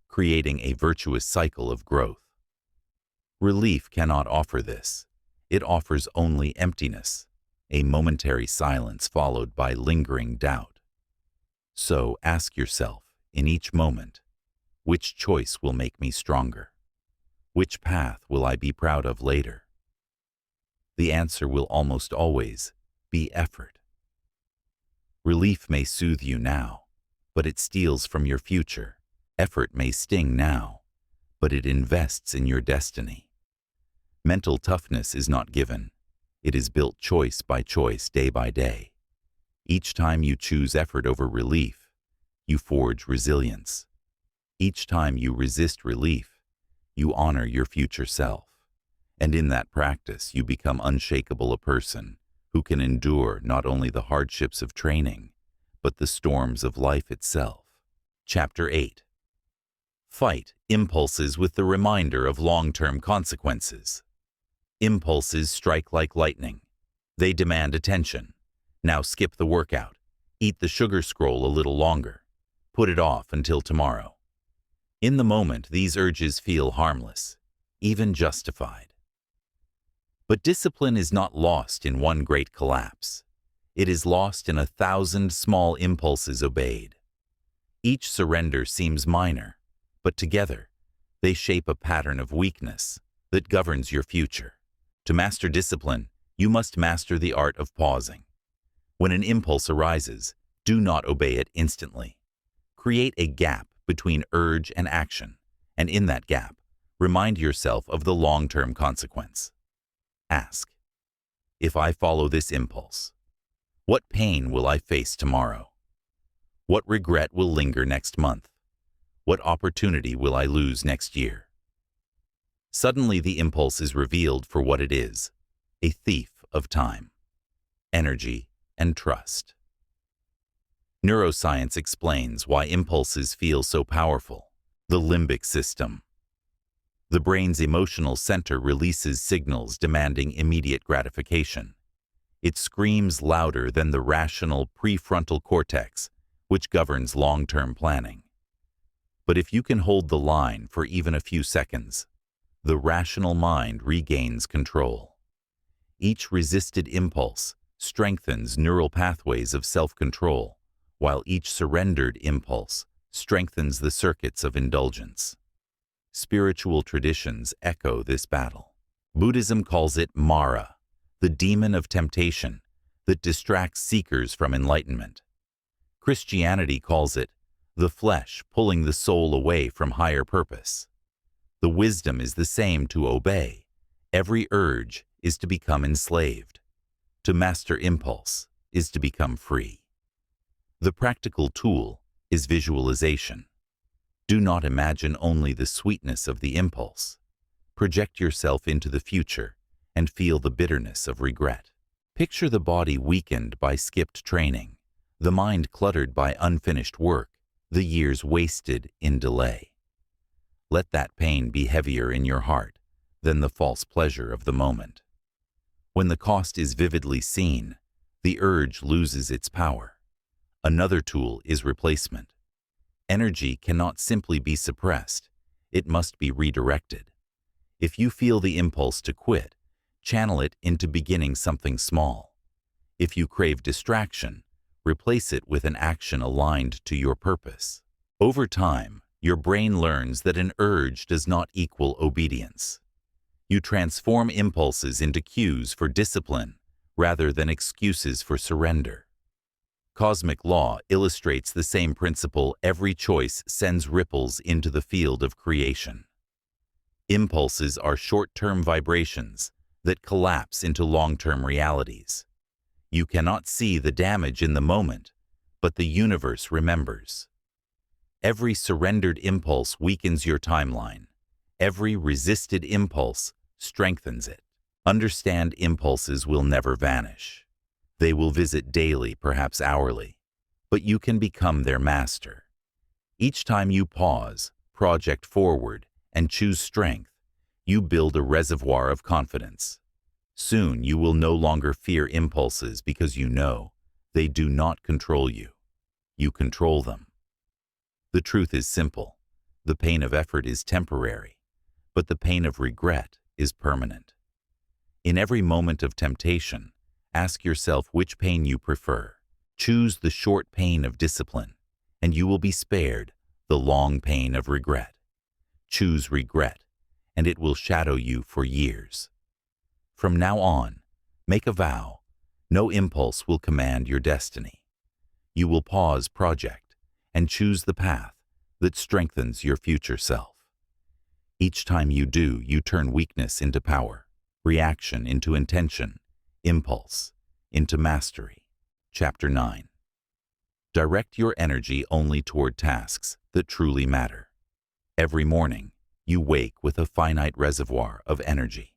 creating a virtuous cycle of growth. Relief cannot offer this. It offers only emptiness, a momentary silence followed by lingering doubt. So ask yourself in each moment, which choice will make me stronger? Which path will I be proud of later? The answer will almost always be effort. Relief may soothe you now, but it steals from your future. Effort may sting now, but it invests in your destiny. Mental toughness is not given. It is built choice by choice, day by day. Each time you choose effort over relief, you forge resilience. Each time you resist relief, you honor your future self. And in that practice, you become unshakable, a person who can endure not only the hardships of training, but the storms of life itself. Chapter 8. Fight impulses with the reminder of long-term consequences. Impulses strike like lightning. They demand attention. Now skip the workout. Eat the sugar scroll a little longer. Put it off until tomorrow. In the moment, these urges feel harmless, even justified. But discipline is not lost in one great collapse. It is lost in 1,000 small impulses obeyed. Each surrender seems minor, but together, they shape a pattern of weakness that governs your future. To master discipline, you must master the art of pausing. When an impulse arises, do not obey it instantly. Create a gap between urge and action, and in that gap, remind yourself of the long-term consequence. Ask, if I follow this impulse, what pain will I face tomorrow? What regret will linger next month? What opportunity will I lose next year? Suddenly the impulse is revealed for what it is, a thief of time, energy, and trust. Neuroscience explains why impulses feel so powerful. The limbic system. The brain's emotional center releases signals demanding immediate gratification. It screams louder than the rational prefrontal cortex, which governs long-term planning. But if you can hold the line for even a few seconds, the rational mind regains control. Each resisted impulse strengthens neural pathways of self-control, while each surrendered impulse strengthens the circuits of indulgence. Spiritual traditions echo this battle. Buddhism calls it Mara, the demon of temptation that distracts seekers from enlightenment. Christianity calls it the flesh pulling the soul away from higher purpose. The wisdom is the same: to obey. Every urge is to become enslaved. To master impulse is to become free. The practical tool is visualization. Do not imagine only the sweetness of the impulse. Project yourself into the future and feel the bitterness of regret. Picture the body weakened by skipped training, the mind cluttered by unfinished work, the years wasted in delay. Let that pain be heavier in your heart than the false pleasure of the moment. When the cost is vividly seen, the urge loses its power. Another tool is replacement. Energy cannot simply be suppressed, it must be redirected. If you feel the impulse to quit, channel it into beginning something small. If you crave distraction, replace it with an action aligned to your purpose. Over time, your brain learns that an urge does not equal obedience. You transform impulses into cues for discipline rather than excuses for surrender. Cosmic law illustrates the same principle. Every choice sends ripples into the field of creation. Impulses are short-term vibrations that collapse into long-term realities. You cannot see the damage in the moment, but the universe remembers. Every surrendered impulse weakens your timeline. Every resisted impulse strengthens it. Understand, impulses will never vanish. They will visit daily, perhaps hourly, but you can become their master. Each time you pause, project forward, and choose strength, you build a reservoir of confidence. Soon you will no longer fear impulses because you know they do not control you. You control them. The truth is simple. The pain of effort is temporary, but the pain of regret is permanent. In every moment of temptation, ask yourself which pain you prefer. Choose the short pain of discipline, and you will be spared the long pain of regret. Choose regret, and it will shadow you for years. From now on, make a vow. No impulse will command your destiny. You will pause, project, and choose the path that strengthens your future self. Each time you do, you turn weakness into power, reaction into intention, impulse into mastery. Chapter 9. Direct your energy only toward tasks that truly matter. Every morning, you wake with a finite reservoir of energy.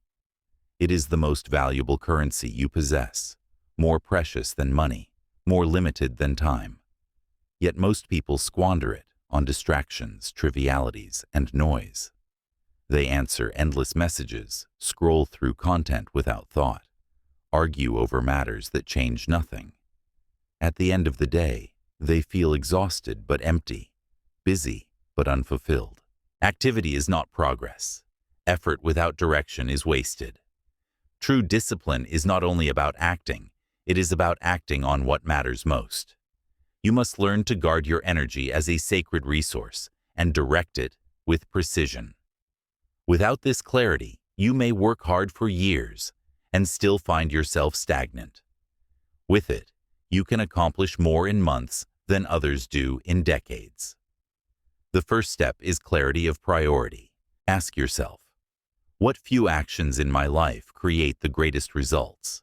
It is the most valuable currency you possess, more precious than money, more limited than time. Yet most people squander it on distractions, trivialities, and noise. They answer endless messages, scroll through content without thought, argue over matters that change nothing. At the end of the day, they feel exhausted but empty, busy but unfulfilled. Activity is not progress. Effort without direction is wasted. True discipline is not only about acting, it is about acting on what matters most. You must learn to guard your energy as a sacred resource and direct it with precision. Without this clarity, you may work hard for years and still find yourself stagnant. With it, you can accomplish more in months than others do in decades. The first step is clarity of priority. Ask yourself, what few actions in my life create the greatest results?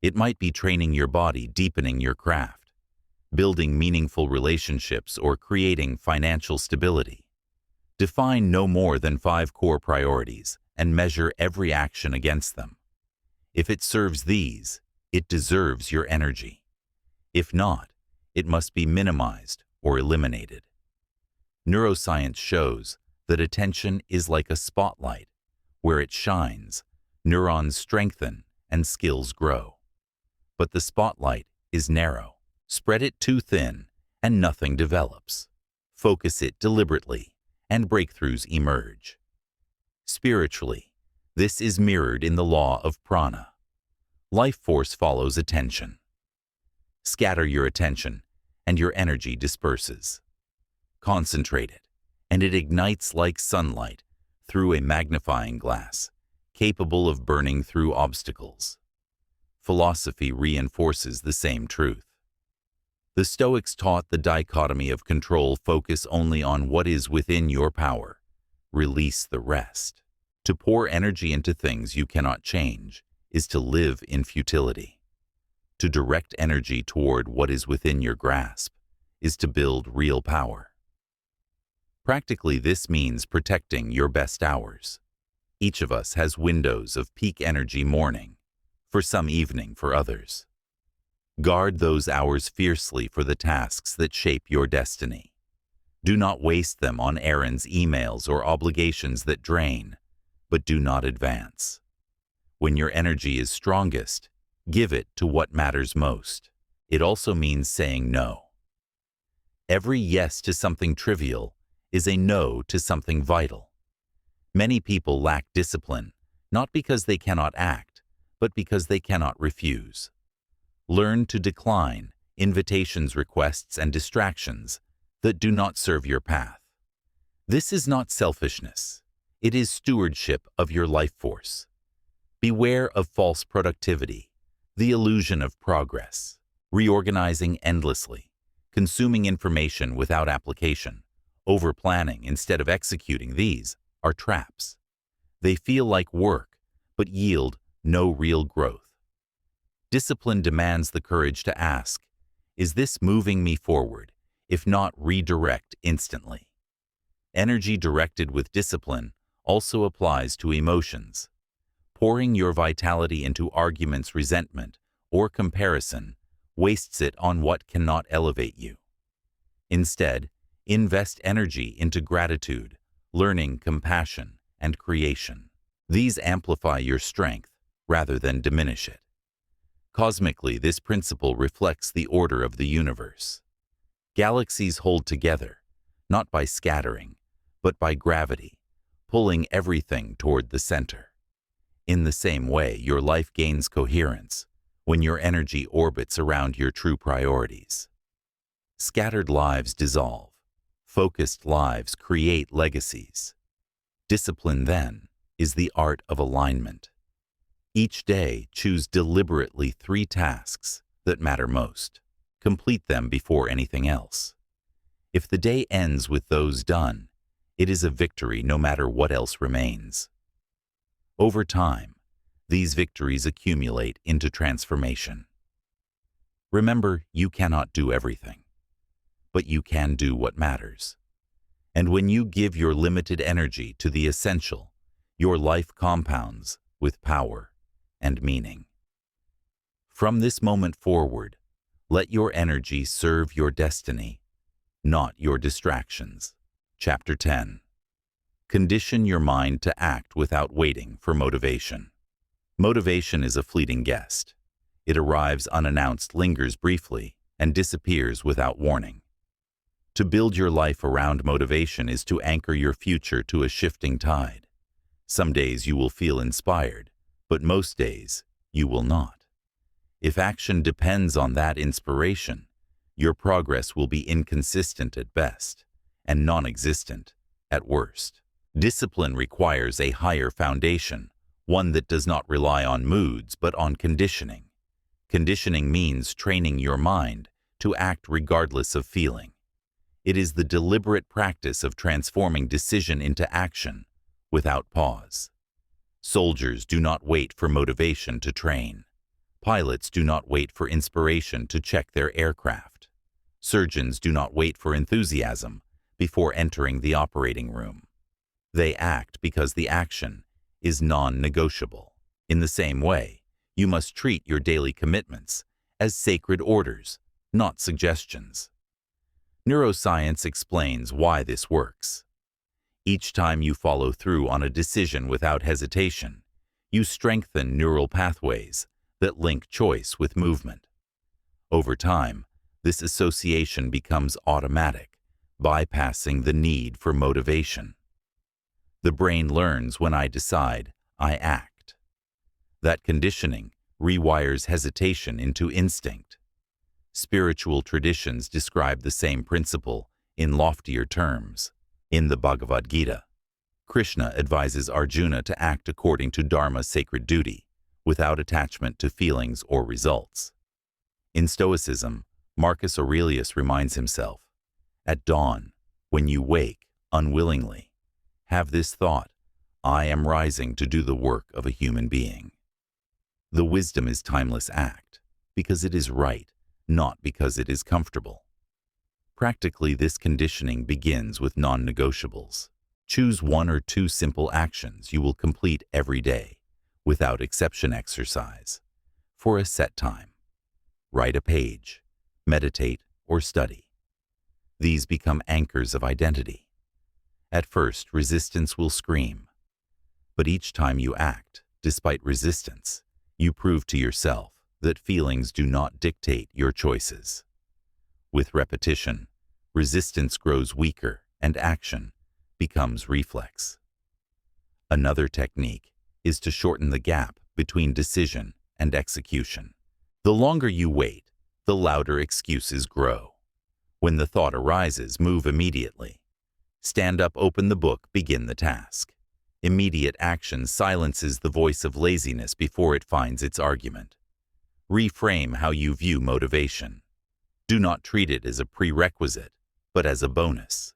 It might be training your body, deepening your craft, building meaningful relationships, or creating financial stability. Define no more than 5 core priorities and measure every action against them. If it serves these, it deserves your energy. If not, it must be minimized or eliminated. Neuroscience shows that attention is like a spotlight. Where it shines, neurons strengthen and skills grow. But the spotlight is narrow. Spread it too thin and nothing develops. Focus it deliberately and breakthroughs emerge. Spiritually, this is mirrored in the law of prana. Life force follows attention. Scatter your attention, and your energy disperses. Concentrate it, and it ignites like sunlight through a magnifying glass, capable of burning through obstacles. Philosophy reinforces the same truth. The Stoics taught the dichotomy of control: focus only on what is within your power, release the rest. To pour energy into things you cannot change is to live in futility. To direct energy toward what is within your grasp is to build real power. Practically, this means protecting your best hours. Each of us has windows of peak energy: morning, for some evening for others. Guard those hours fiercely for the tasks that shape your destiny. Do not waste them on errands, emails, or obligations that drain, but do not advance. When your energy is strongest, give it to what matters most. It also means saying no. Every yes to something trivial is a no to something vital. Many people lack discipline, not because they cannot act, but because they cannot refuse. Learn to decline invitations, requests, and distractions that do not serve your path. This is not selfishness. It is stewardship of your life force. Beware of false productivity, the illusion of progress, reorganizing endlessly, consuming information without application, over-planning instead of executing. These are traps. They feel like work, but yield no real growth. Discipline demands the courage to ask, is this moving me forward? If not, redirect instantly. Energy directed with discipline also applies to emotions. Pouring your vitality into arguments, resentment, or comparison wastes it on what cannot elevate you. Instead, invest energy into gratitude, learning, compassion, and creation. These amplify your strength rather than diminish it. Cosmically, this principle reflects the order of the universe. Galaxies hold together, not by scattering, but by gravity, pulling everything toward the center. In the same way, your life gains coherence when your energy orbits around your true priorities. Scattered lives dissolve. Focused lives create legacies. Discipline, then, is the art of alignment. Each day, choose deliberately 3 tasks that matter most. Complete them before anything else. If the day ends with those done, it is a victory no matter what else remains. Over time, these victories accumulate into transformation. Remember, you cannot do everything, but you can do what matters. And when you give your limited energy to the essential, your life compounds with power and meaning. From this moment forward, let your energy serve your destiny, not your distractions. Chapter 10. Condition your mind to act without waiting for motivation. Motivation is a fleeting guest. It arrives unannounced, lingers briefly, and disappears without warning. To build your life around motivation is to anchor your future to a shifting tide. Some days you will feel inspired, but most days you will not. If action depends on that inspiration, your progress will be inconsistent at best and non-existent at worst. Discipline requires a higher foundation, one that does not rely on moods but on conditioning. Conditioning means training your mind to act regardless of feeling. It is the deliberate practice of transforming decision into action without pause. Soldiers do not wait for motivation to train. Pilots do not wait for inspiration to check their aircraft. Surgeons do not wait for enthusiasm before entering the operating room. They act because the action is non-negotiable. In the same way, you must treat your daily commitments as sacred orders, not suggestions. Neuroscience explains why this works. Each time you follow through on a decision without hesitation, you strengthen neural pathways that link choice with movement. Over time, this association becomes automatic, bypassing the need for motivation. The brain learns when I decide, I act. That conditioning rewires hesitation into instinct. Spiritual traditions describe the same principle in loftier terms. In the Bhagavad Gita, Krishna advises Arjuna to act according to Dharma's sacred duty, without attachment to feelings or results. In Stoicism, Marcus Aurelius reminds himself, "At dawn, when you wake unwillingly, have this thought, I am rising to do the work of a human being." The wisdom is timeless act, because it is right, not because it is comfortable. Practically, this conditioning begins with non-negotiables. Choose one or two simple actions you will complete every day, without exception exercise, for a set time. Write a page, meditate, or study. These become anchors of identity. At first, resistance will scream. But each time you act, despite resistance, you prove to yourself that feelings do not dictate your choices. With repetition, resistance grows weaker and action becomes reflex. Another technique is to shorten the gap between decision and execution. The longer you wait, the louder excuses grow. When the thought arises, move immediately. Stand up, open the book, begin the task. Immediate action silences the voice of laziness before it finds its argument. Reframe how you view motivation. Do not treat it as a prerequisite, but as a bonus.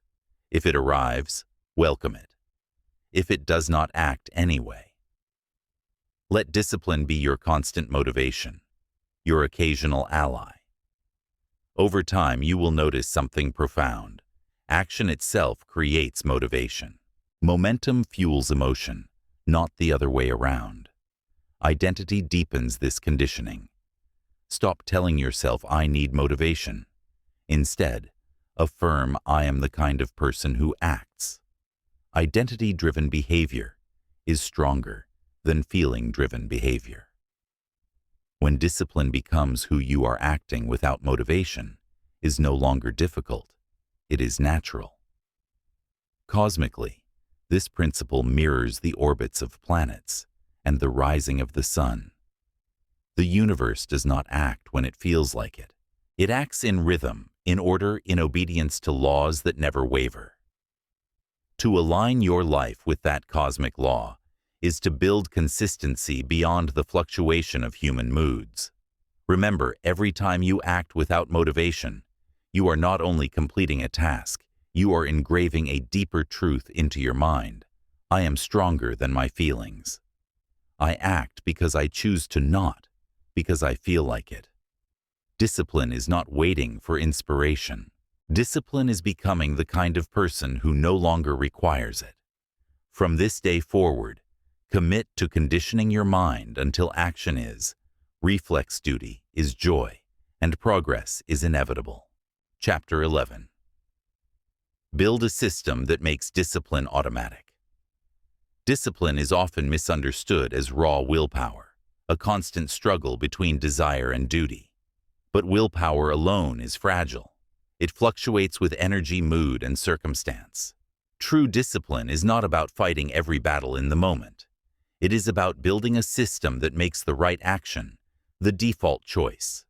If it arrives, welcome it. If it does not, act anyway. Let discipline be your constant motivation, your occasional ally. Over time, you will notice something profound. Action itself creates motivation. Momentum fuels emotion, not the other way around. Identity deepens this conditioning. Stop telling yourself, I need motivation. Instead, affirm, I am the kind of person who acts. Identity-driven behavior is stronger than feeling-driven behavior. When discipline becomes who you are, acting without motivation is no longer difficult. It is natural. Cosmically, this principle mirrors the orbits of planets and the rising of the sun. The universe does not act when it feels like it. It acts in rhythm, in order, in obedience to laws that never waver. To align your life with that cosmic law is to build consistency beyond the fluctuation of human moods. Remember, every time you act without motivation, you are not only completing a task, you are engraving a deeper truth into your mind. I am stronger than my feelings. I act because I choose to not, because I feel like it. Discipline is not waiting for inspiration. Discipline is becoming the kind of person who no longer requires it. From this day forward, commit to conditioning your mind until action is, reflex duty is joy, and progress is inevitable. Chapter 11. Build a system that makes discipline automatic. Discipline is often misunderstood as raw willpower, a constant struggle between desire and duty. But willpower alone is fragile. It fluctuates with energy, mood, and circumstance. True discipline is not about fighting every battle in the moment. It is about building a system that makes the right action the default choice.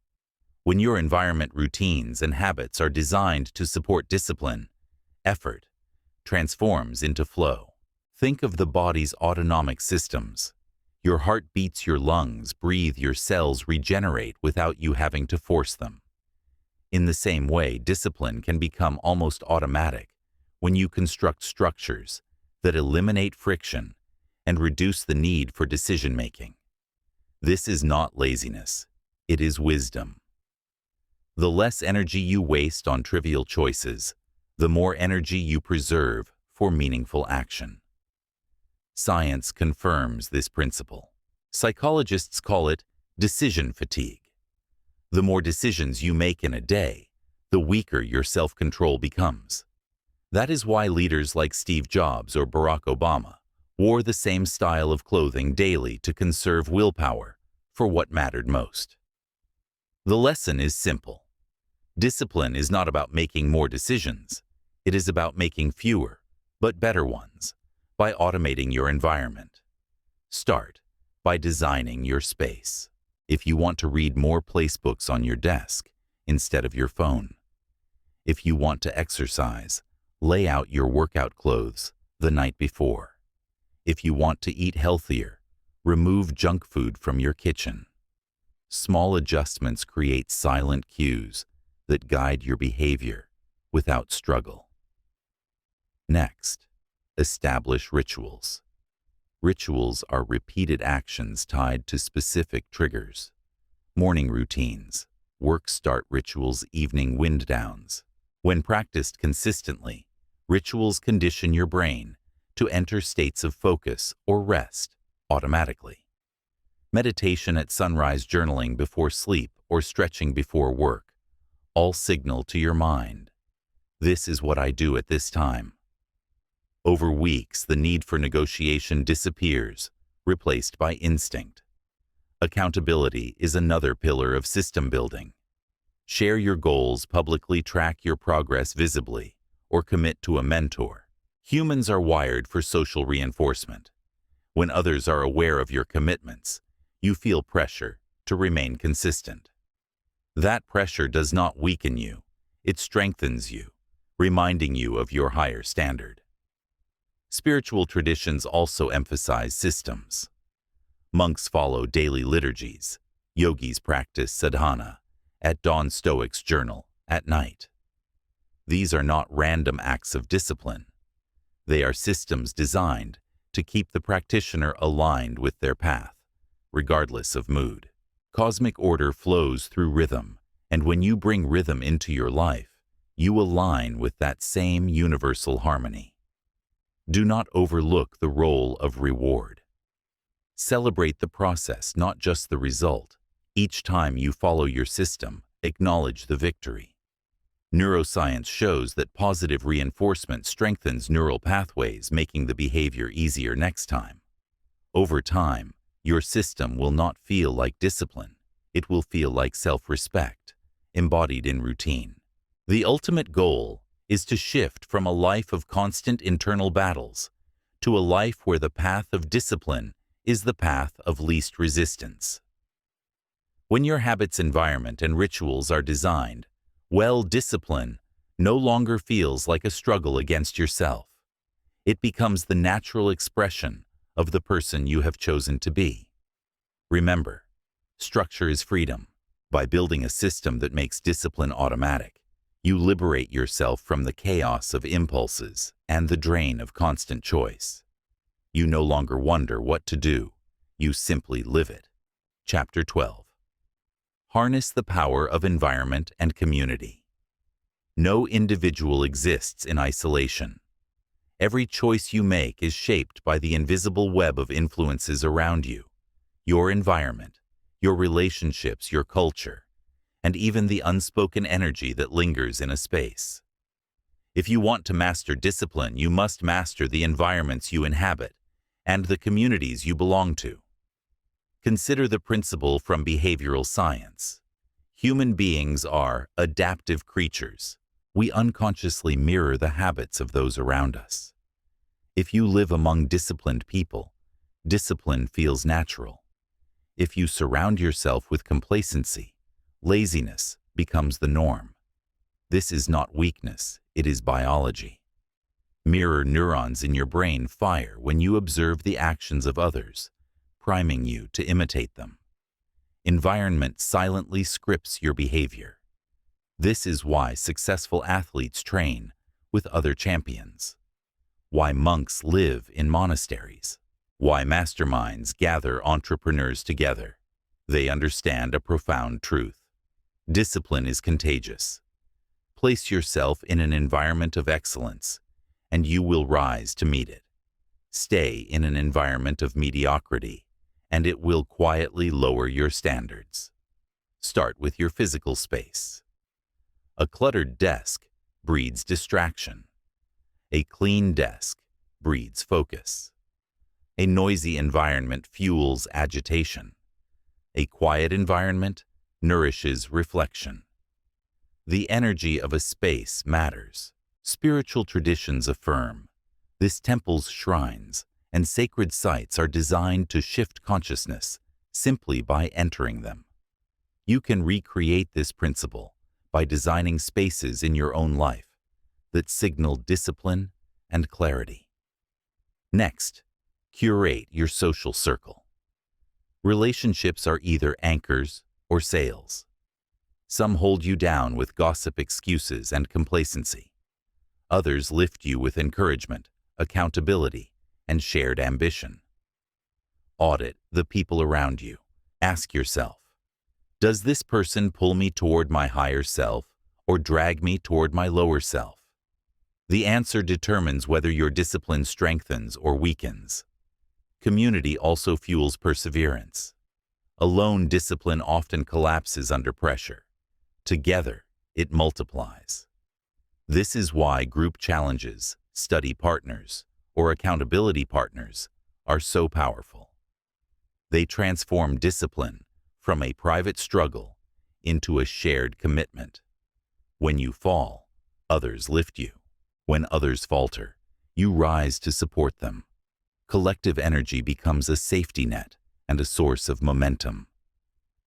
When your environment, routines, and habits are designed to support discipline, effort transforms into flow. Think of the body's autonomic systems. Your heart beats, your lungs breathe, your cells regenerate without you having to force them. In the same way, discipline can become almost automatic when you construct structures that eliminate friction and reduce the need for decision-making. This is not laziness, it is wisdom. The less energy you waste on trivial choices, the more energy you preserve for meaningful action. Science confirms this principle. Psychologists call it decision fatigue. The more decisions you make in a day, the weaker your self-control becomes. That is why leaders like Steve Jobs or Barack Obama wore the same style of clothing daily to conserve willpower for what mattered most. The lesson is simple. Discipline is not about making more decisions. It is about making fewer, but better ones, by automating your environment. Start by designing your space. If you want to read more place books on your desk, instead of your phone. If you want to exercise, lay out your workout clothes the night before. If you want to eat healthier, remove junk food from your kitchen. Small adjustments create silent cues that guide your behavior without struggle. Next, establish rituals. Rituals are repeated actions tied to specific triggers. Morning routines, work start rituals, evening wind downs. When practiced consistently, rituals condition your brain to enter states of focus or rest automatically. Meditation at sunrise, journaling before sleep, or stretching before work all signal to your mind, "This is what I do at this time." Over weeks, the need for negotiation disappears, replaced by instinct. Accountability is another pillar of system building. Share your goals publicly, track your progress visibly, or commit to a mentor. Humans are wired for social reinforcement. When others are aware of your commitments, you feel pressure to remain consistent. That pressure does not weaken you, it strengthens you, reminding you of your higher standard. Spiritual traditions also emphasize systems. Monks follow daily liturgies. Yogis practice sadhana. At dawn, Stoics journal at night. These are not random acts of discipline. They are systems designed to keep the practitioner aligned with their path, regardless of mood. Cosmic order flows through rhythm, and when you bring rhythm into your life, you align with that same universal harmony. Do not overlook the role of reward. Celebrate the process, not just the result. Each time you follow your system, acknowledge the victory. Neuroscience shows that positive reinforcement strengthens neural pathways, making the behavior easier next time. Over time, your system will not feel like discipline. It will feel like self-respect, embodied in routine. The ultimate goal is to shift from a life of constant internal battles to a life where the path of discipline is the path of least resistance. When your habits, environment, and rituals are designed well, discipline no longer feels like a struggle against yourself. It becomes the natural expression of the person you have chosen to be. Remember, structure is freedom. By building a system that makes discipline automatic, you liberate yourself from the chaos of impulses and the drain of constant choice. You no longer wonder what to do. You simply live it. Chapter 12. Harness the power of environment and community. No individual exists in isolation. Every choice you make is shaped by the invisible web of influences around you, your environment, your relationships, your culture, and even the unspoken energy that lingers in a space. If you want to master discipline, you must master the environments you inhabit and the communities you belong to. Consider the principle from behavioral science. Human beings are adaptive creatures. We unconsciously mirror the habits of those around us. If you live among disciplined people, discipline feels natural. If you surround yourself with complacency, laziness becomes the norm. This is not weakness, it is biology. Mirror neurons in your brain fire when you observe the actions of others, priming you to imitate them. Environment silently scripts your behavior. This is why successful athletes train with other champions, why monks live in monasteries, why masterminds gather entrepreneurs together. They understand a profound truth. Discipline is contagious. Place yourself in an environment of excellence, and you will rise to meet it. Stay in an environment of mediocrity, and it will quietly lower your standards. Start with your physical space. A cluttered desk breeds distraction. A clean desk breeds focus. A noisy environment fuels agitation. A quiet environment nourishes reflection. The energy of a space matters. Spiritual traditions affirm this temple's shrines and sacred sites are designed to shift consciousness simply by entering them. You can recreate this principle by designing spaces in your own life that signal discipline and clarity. Next, curate your social circle. Relationships are either anchors or sails. Some hold you down with gossip, excuses, and complacency. Others lift you with encouragement, accountability, and shared ambition. Audit the people around you. Ask yourself, does this person pull me toward my higher self or drag me toward my lower self? The answer determines whether your discipline strengthens or weakens. Community also fuels perseverance. Alone, discipline often collapses under pressure. Together, it multiplies. This is why group challenges, study partners, or accountability partners are so powerful. They transform discipline from a private struggle into a shared commitment. When you fall, others lift you. When others falter, you rise to support them. Collective energy becomes a safety net and a source of momentum.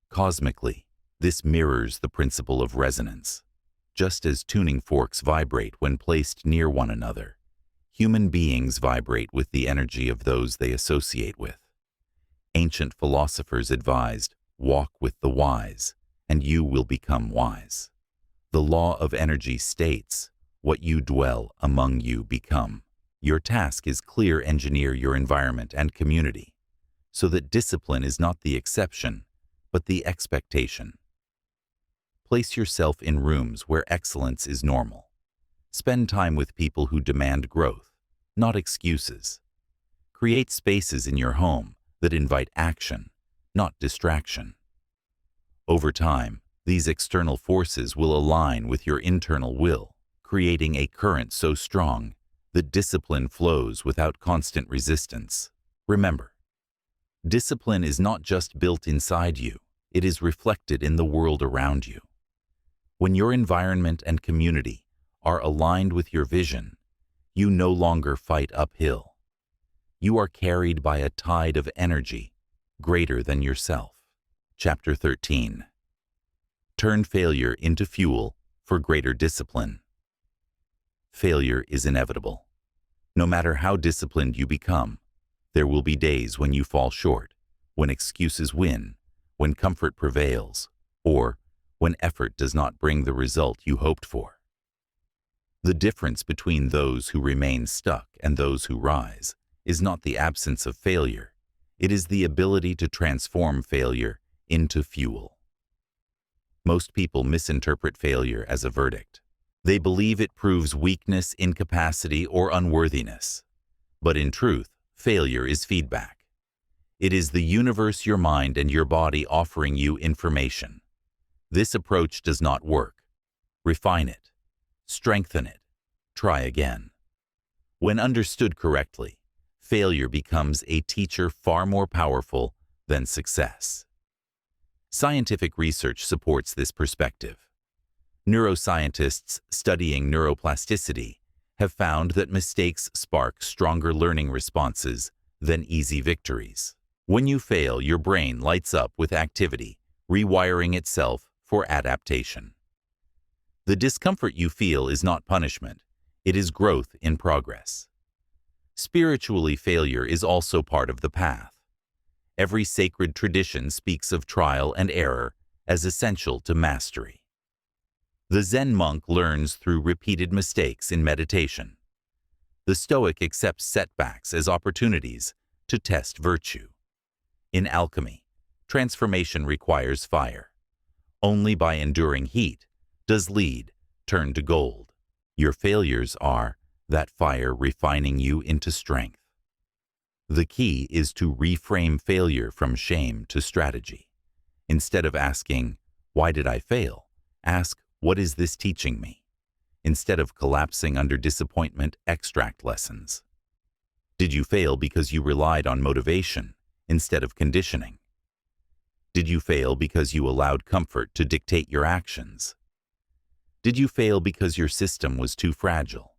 Cosmically, this mirrors the principle of resonance. Just as tuning forks vibrate when placed near one another, human beings vibrate with the energy of those they associate with. Ancient philosophers advised, walk with the wise, and you will become wise. The law of energy states, what you dwell among you become. Your task is clear: engineer your environment and community, so that discipline is not the exception, but the expectation. Place yourself in rooms where excellence is normal. Spend time with people who demand growth, not excuses. Create spaces in your home that invite action, not distraction. Over time, these external forces will align with your internal will, creating a current so strong that discipline flows without constant resistance. Remember, discipline is not just built inside you, it is reflected in the world around you. When your environment and community are aligned with your vision, you no longer fight uphill. You are carried by a tide of energy greater than yourself. Chapter 13. Turn failure into fuel for greater discipline. Failure is inevitable. No matter how disciplined you become, there will be days when you fall short, when excuses win, when comfort prevails, or when effort does not bring the result you hoped for. The difference between those who remain stuck and those who rise is not the absence of failure, it is the ability to transform failure into fuel. Most people misinterpret failure as a verdict. They believe it proves weakness, incapacity, or unworthiness. But in truth, failure is feedback. It is the universe, your mind, and your body offering you information. This approach does not work. Refine it. Strengthen it. Try again. When understood correctly, failure becomes a teacher far more powerful than success. Scientific research supports this perspective. Neuroscientists studying neuroplasticity have found that mistakes spark stronger learning responses than easy victories. When you fail, your brain lights up with activity, rewiring itself for adaptation. The discomfort you feel is not punishment, it is growth in progress. Spiritually, failure is also part of the path. Every sacred tradition speaks of trial and error as essential to mastery. The Zen monk learns through repeated mistakes in meditation. The Stoic accepts setbacks as opportunities to test virtue. In alchemy, transformation requires fire. Only by enduring heat does lead turn to gold. Your failures are that fire refining you into strength. The key is to reframe failure from shame to strategy. Instead of asking, "Why did I fail?" ask, "What is this teaching me?" Instead of collapsing under disappointment, extract lessons. Did you fail because you relied on motivation instead of conditioning? Did you fail because you allowed comfort to dictate your actions? Did you fail because your system was too fragile?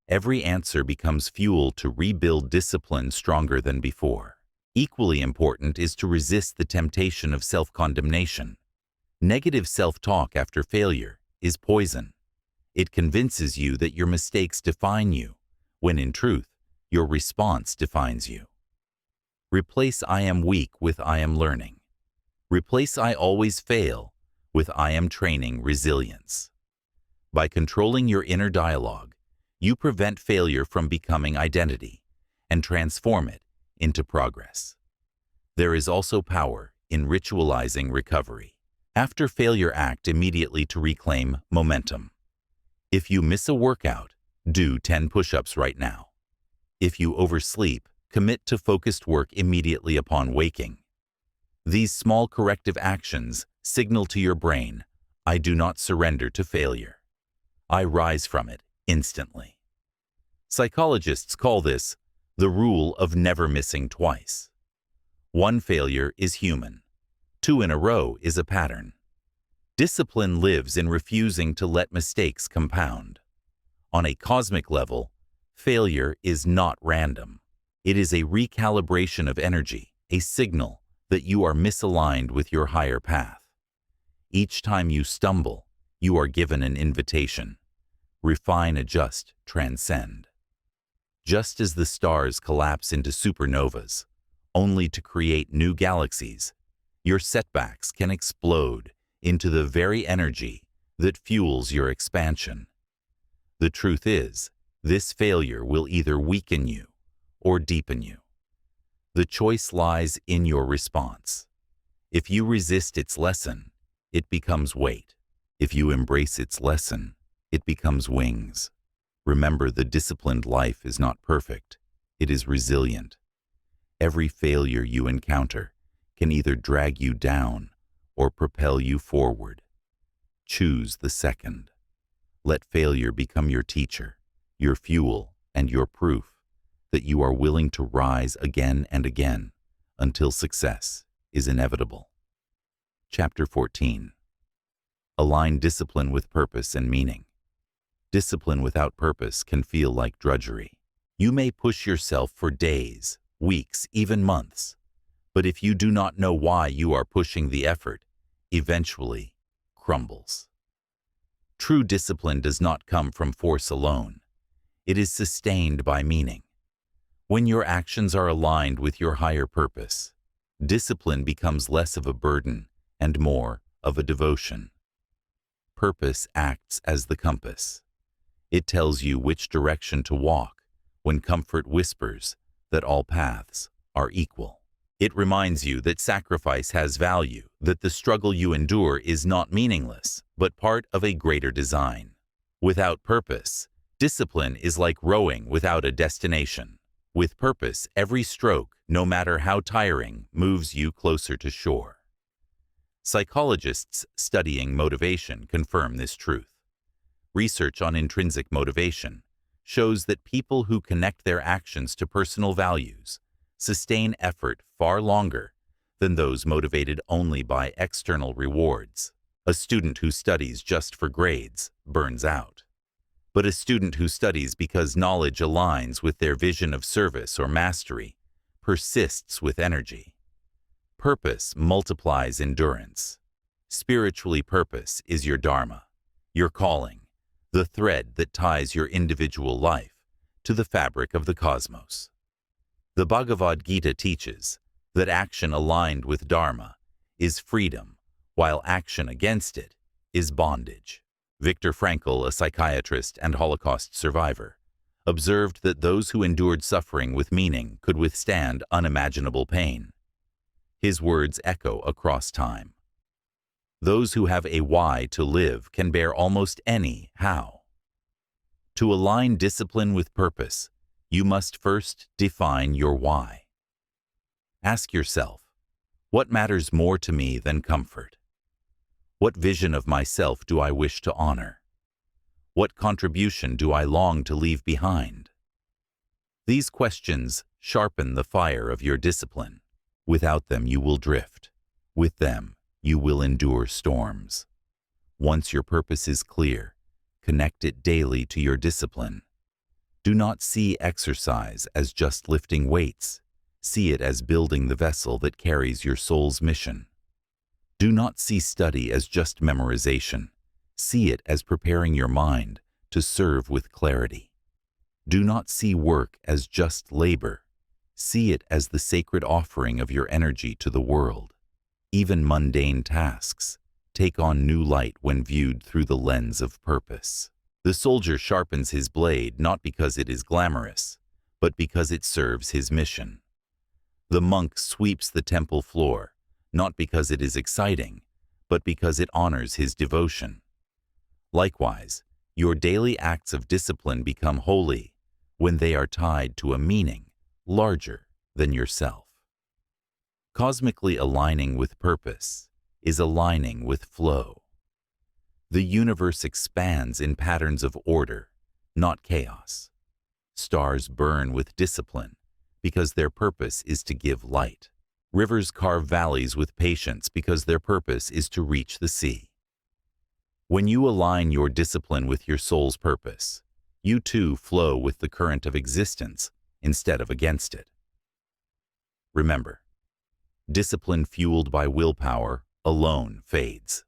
Every answer becomes fuel to rebuild discipline stronger than before. Equally important is to resist the temptation of self-condemnation. Negative self-talk after failure is poison. It convinces you that your mistakes define you, when in truth, your response defines you. Replace "I am weak" with "I am learning." Replace "I always fail" with "I am training resilience." By controlling your inner dialogue, you prevent failure from becoming identity and transform it into progress. There is also power in ritualizing recovery. After failure, act immediately to reclaim momentum. If you miss a workout, do 10 push-ups right now. If you oversleep, commit to focused work immediately upon waking. These small corrective actions signal to your brain, "I do not surrender to failure. I rise from it instantly." Psychologists call this the rule of never missing twice. One failure is human. 2 in a row is a pattern. Discipline lives in refusing to let mistakes compound. On a cosmic level, failure is not random. It is a recalibration of energy, a signal that you are misaligned with your higher path. Each time you stumble, you are given an invitation. Refine, adjust, transcend. Just as the stars collapse into supernovas, only to create new galaxies, your setbacks can explode into the very energy that fuels your expansion. The truth is, this failure will either weaken you or deepen you. The choice lies in your response. If you resist its lesson, it becomes weight. If you embrace its lesson, it becomes wings. Remember, the disciplined life is not perfect. It is resilient. Every failure you encounter can either drag you down or propel you forward. Choose the second. Let failure become your teacher, your fuel, and your proof that you are willing to rise again and again until success is inevitable. Chapter 14. Align discipline with purpose and meaning. Discipline without purpose can feel like drudgery. You may push yourself for days, weeks, even months, but if you do not know why you are pushing, the effort eventually crumbles. True discipline does not come from force alone. It is sustained by meaning. When your actions are aligned with your higher purpose, discipline becomes less of a burden and more of a devotion. Purpose acts as the compass. It tells you which direction to walk when comfort whispers that all paths are equal. It reminds you that sacrifice has value, that the struggle you endure is not meaningless, but part of a greater design. Without purpose, discipline is like rowing without a destination. With purpose, every stroke, no matter how tiring, moves you closer to shore. Psychologists studying motivation confirm this truth. Research on intrinsic motivation shows that people who connect their actions to personal values sustain effort far longer than those motivated only by external rewards. A student who studies just for grades burns out. But a student who studies because knowledge aligns with their vision of service or mastery persists with energy. Purpose multiplies endurance. Spiritually, purpose is your dharma, your calling, the thread that ties your individual life to the fabric of the cosmos. The Bhagavad Gita teaches that action aligned with dharma is freedom, while action against it is bondage. Viktor Frankl, a psychiatrist and Holocaust survivor, observed that those who endured suffering with meaning could withstand unimaginable pain. His words echo across time. Those who have a why to live can bear almost any how. To align discipline with purpose, you must first define your why. Ask yourself, what matters more to me than comfort? What vision of myself do I wish to honor? What contribution do I long to leave behind? These questions sharpen the fire of your discipline. Without them, you will drift. With them, you will endure storms. Once your purpose is clear, connect it daily to your discipline. Do not see exercise as just lifting weights. See it as building the vessel that carries your soul's mission. Do not see study as just memorization. See it as preparing your mind to serve with clarity. Do not see work as just labor. See it as the sacred offering of your energy to the world. Even mundane tasks take on new light when viewed through the lens of purpose. The soldier sharpens his blade not because it is glamorous, but because it serves his mission. The monk sweeps the temple floor, not because it is exciting, but because it honors his devotion. Likewise, your daily acts of discipline become holy when they are tied to a meaning larger than yourself. Cosmically aligning with purpose is aligning with flow. The universe expands in patterns of order, not chaos. Stars burn with discipline because their purpose is to give light. Rivers carve valleys with patience because their purpose is to reach the sea. When you align your discipline with your soul's purpose, you too flow with the current of existence instead of against it. Remember, discipline fueled by willpower alone fades.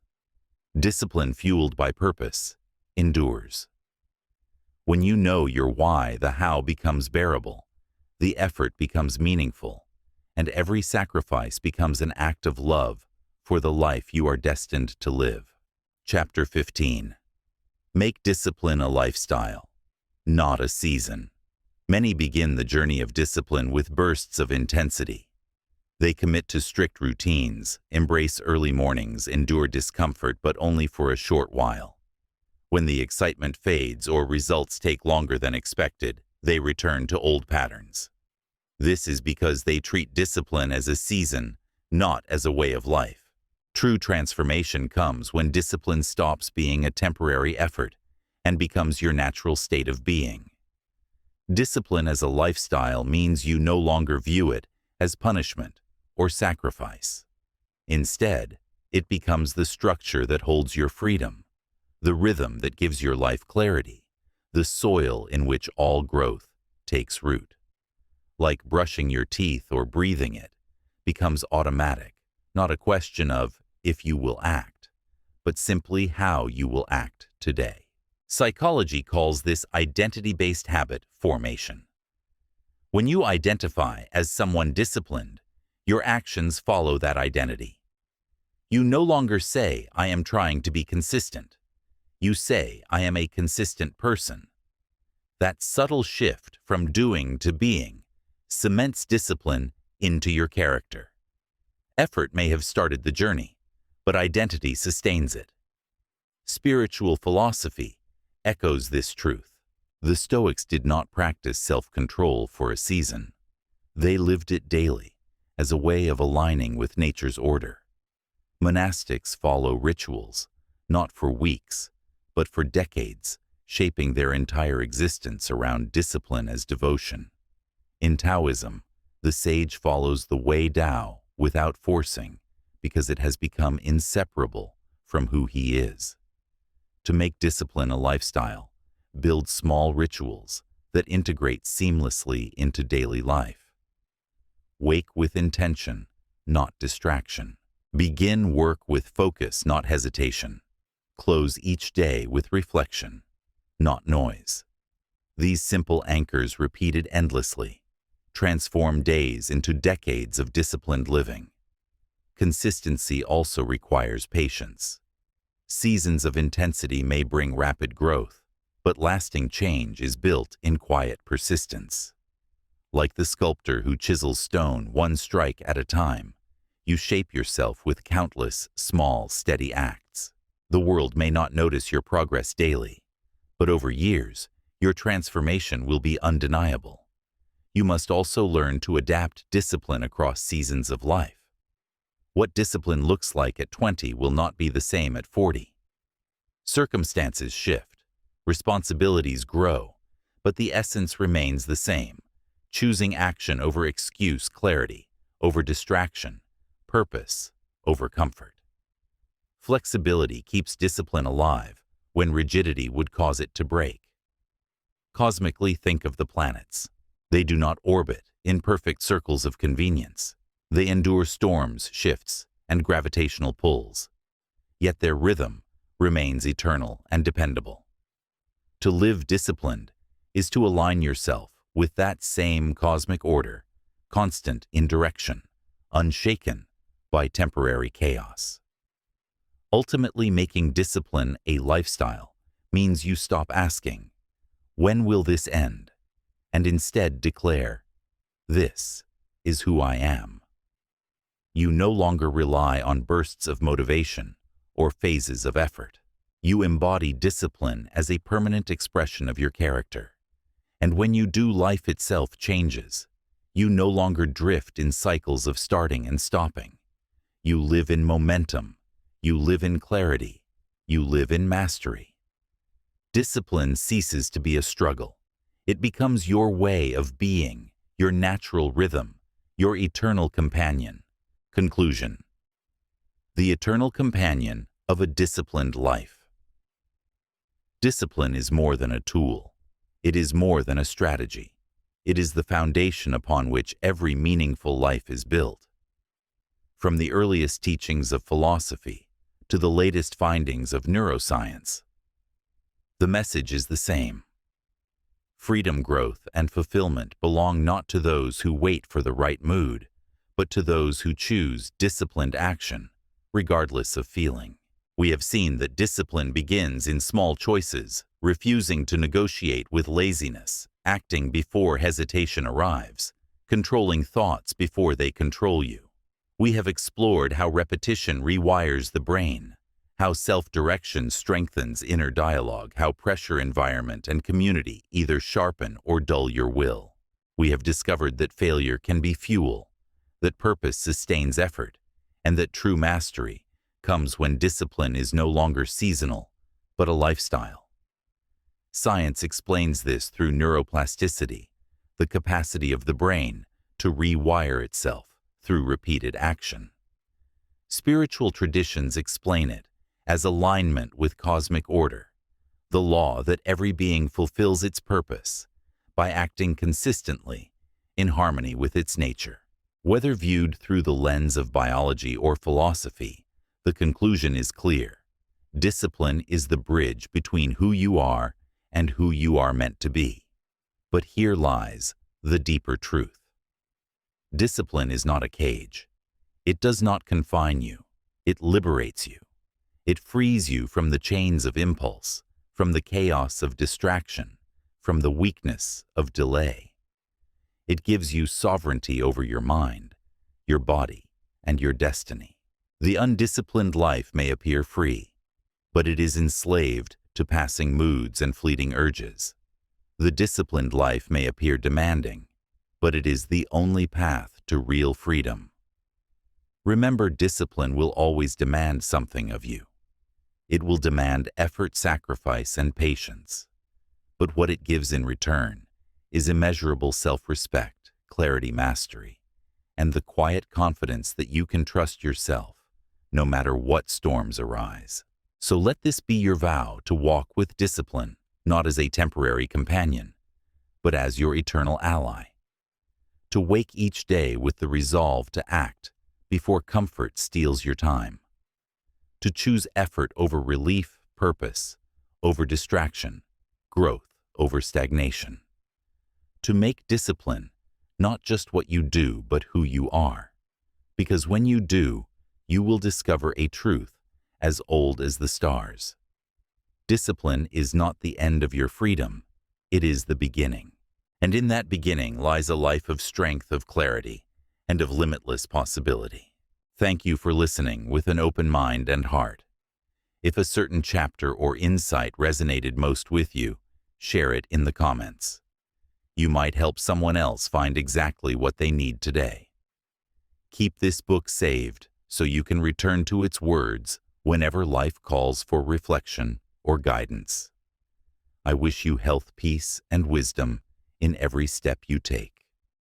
Discipline fueled by purpose endures. When you know your why, the how becomes bearable, the effort becomes meaningful, and every sacrifice becomes an act of love for the life you are destined to live. Chapter 15. Make discipline a lifestyle, not a season. Many begin the journey of discipline with bursts of intensity. They commit to strict routines, embrace early mornings, endure discomfort, but only for a short while. When the excitement fades or results take longer than expected, they return to old patterns. This is because they treat discipline as a season, not as a way of life. True transformation comes when discipline stops being a temporary effort and becomes your natural state of being. Discipline as a lifestyle means you no longer view it as punishment or sacrifice. Instead, it becomes the structure that holds your freedom, the rhythm that gives your life clarity, the soil in which all growth takes root. Like brushing your teeth or breathing, it becomes automatic, not a question of if you will act, but simply how you will act today. Psychology calls this identity-based habit formation. When you identify as someone disciplined, your actions follow that identity. You no longer say, "I am trying to be consistent." You say, "I am a consistent person." That subtle shift from doing to being cements discipline into your character. Effort may have started the journey, but identity sustains it. Spiritual philosophy echoes this truth. The Stoics did not practice self-control for a season. They lived it daily as a way of aligning with nature's order. Monastics follow rituals, not for weeks, but for decades, shaping their entire existence around discipline as devotion. In Taoism, the sage follows the Way Tao without forcing because it has become inseparable from who he is. To make discipline a lifestyle, build small rituals that integrate seamlessly into daily life. Wake with intention, not distraction. Begin work with focus, not hesitation. Close each day with reflection, not noise. These simple anchors, repeated endlessly, transform days into decades of disciplined living. Consistency also requires patience. Seasons of intensity may bring rapid growth, but lasting change is built in quiet persistence. Like the sculptor who chisels stone one strike at a time, you shape yourself with countless small, steady acts. The world may not notice your progress daily, but over years, your transformation will be undeniable. You must also learn to adapt discipline across seasons of life. What discipline looks like at 20 will not be the same at 40. Circumstances shift, responsibilities grow, but the essence remains the same: choosing action over excuse, clarity over distraction, purpose over comfort. Flexibility keeps discipline alive when rigidity would cause it to break. Cosmically, think of the planets. They do not orbit in perfect circles of convenience. They endure storms, shifts, and gravitational pulls, yet their rhythm remains eternal and dependable. To live disciplined is to align yourself with that same cosmic order, constant in direction, unshaken by temporary chaos. Ultimately, making discipline a lifestyle means you stop asking, "When will this end?" and instead declare, "This is who I am." You no longer rely on bursts of motivation or phases of effort. You embody discipline as a permanent expression of your character. And when you do, life itself changes. You no longer drift in cycles of starting and stopping. You live in momentum. You live in clarity. You live in mastery. Discipline ceases to be a struggle. It becomes your way of being, your natural rhythm, your eternal companion. Conclusion: the eternal companion of a disciplined life. Discipline is more than a tool. It is more than a strategy. It is the foundation upon which every meaningful life is built. From the earliest teachings of philosophy to the latest findings of neuroscience, the message is the same. Freedom, growth, and fulfillment belong not to those who wait for the right mood, but to those who choose disciplined action, regardless of feeling. We have seen that discipline begins in small choices, refusing to negotiate with laziness, acting before hesitation arrives, controlling thoughts before they control you. We have explored how repetition rewires the brain, how self-direction strengthens inner dialogue, how pressure, environment, and community either sharpen or dull your will. We have discovered that failure can be fuel, that purpose sustains effort, and that true mastery comes when discipline is no longer seasonal, but a lifestyle. Science explains this through neuroplasticity, the capacity of the brain to rewire itself through repeated action. Spiritual traditions explain it as alignment with cosmic order, the law that every being fulfills its purpose by acting consistently in harmony with its nature. Whether viewed through the lens of biology or philosophy, the conclusion is clear. Discipline is the bridge between who you are and who you are meant to be. But here lies the deeper truth. Discipline is not a cage. It does not confine you. It liberates you. It frees you from the chains of impulse, from the chaos of distraction, from the weakness of delay. It gives you sovereignty over your mind, your body, and your destiny. The undisciplined life may appear free, but it is enslaved to passing moods and fleeting urges. The disciplined life may appear demanding, but it is the only path to real freedom. Remember, discipline will always demand something of you. It will demand effort, sacrifice, and patience. But what it gives in return is immeasurable self-respect, clarity, mastery, and the quiet confidence that you can trust yourself, no matter what storms arise. So let this be your vow to walk with discipline, not as a temporary companion, but as your eternal ally. To wake each day with the resolve to act before comfort steals your time. To choose effort over relief, purpose over distraction, growth over stagnation. To make discipline not just what you do, but who you are. Because when you do, you will discover a truth as old as the stars. Discipline is not the end of your freedom, it is the beginning. And in that beginning lies a life of strength, of clarity, and of limitless possibility. Thank you for listening with an open mind and heart. If a certain chapter or insight resonated most with you, share it in the comments. You might help someone else find exactly what they need today. Keep this book saved so you can return to its words whenever life calls for reflection or guidance. I wish you health, peace, and wisdom in every step you take.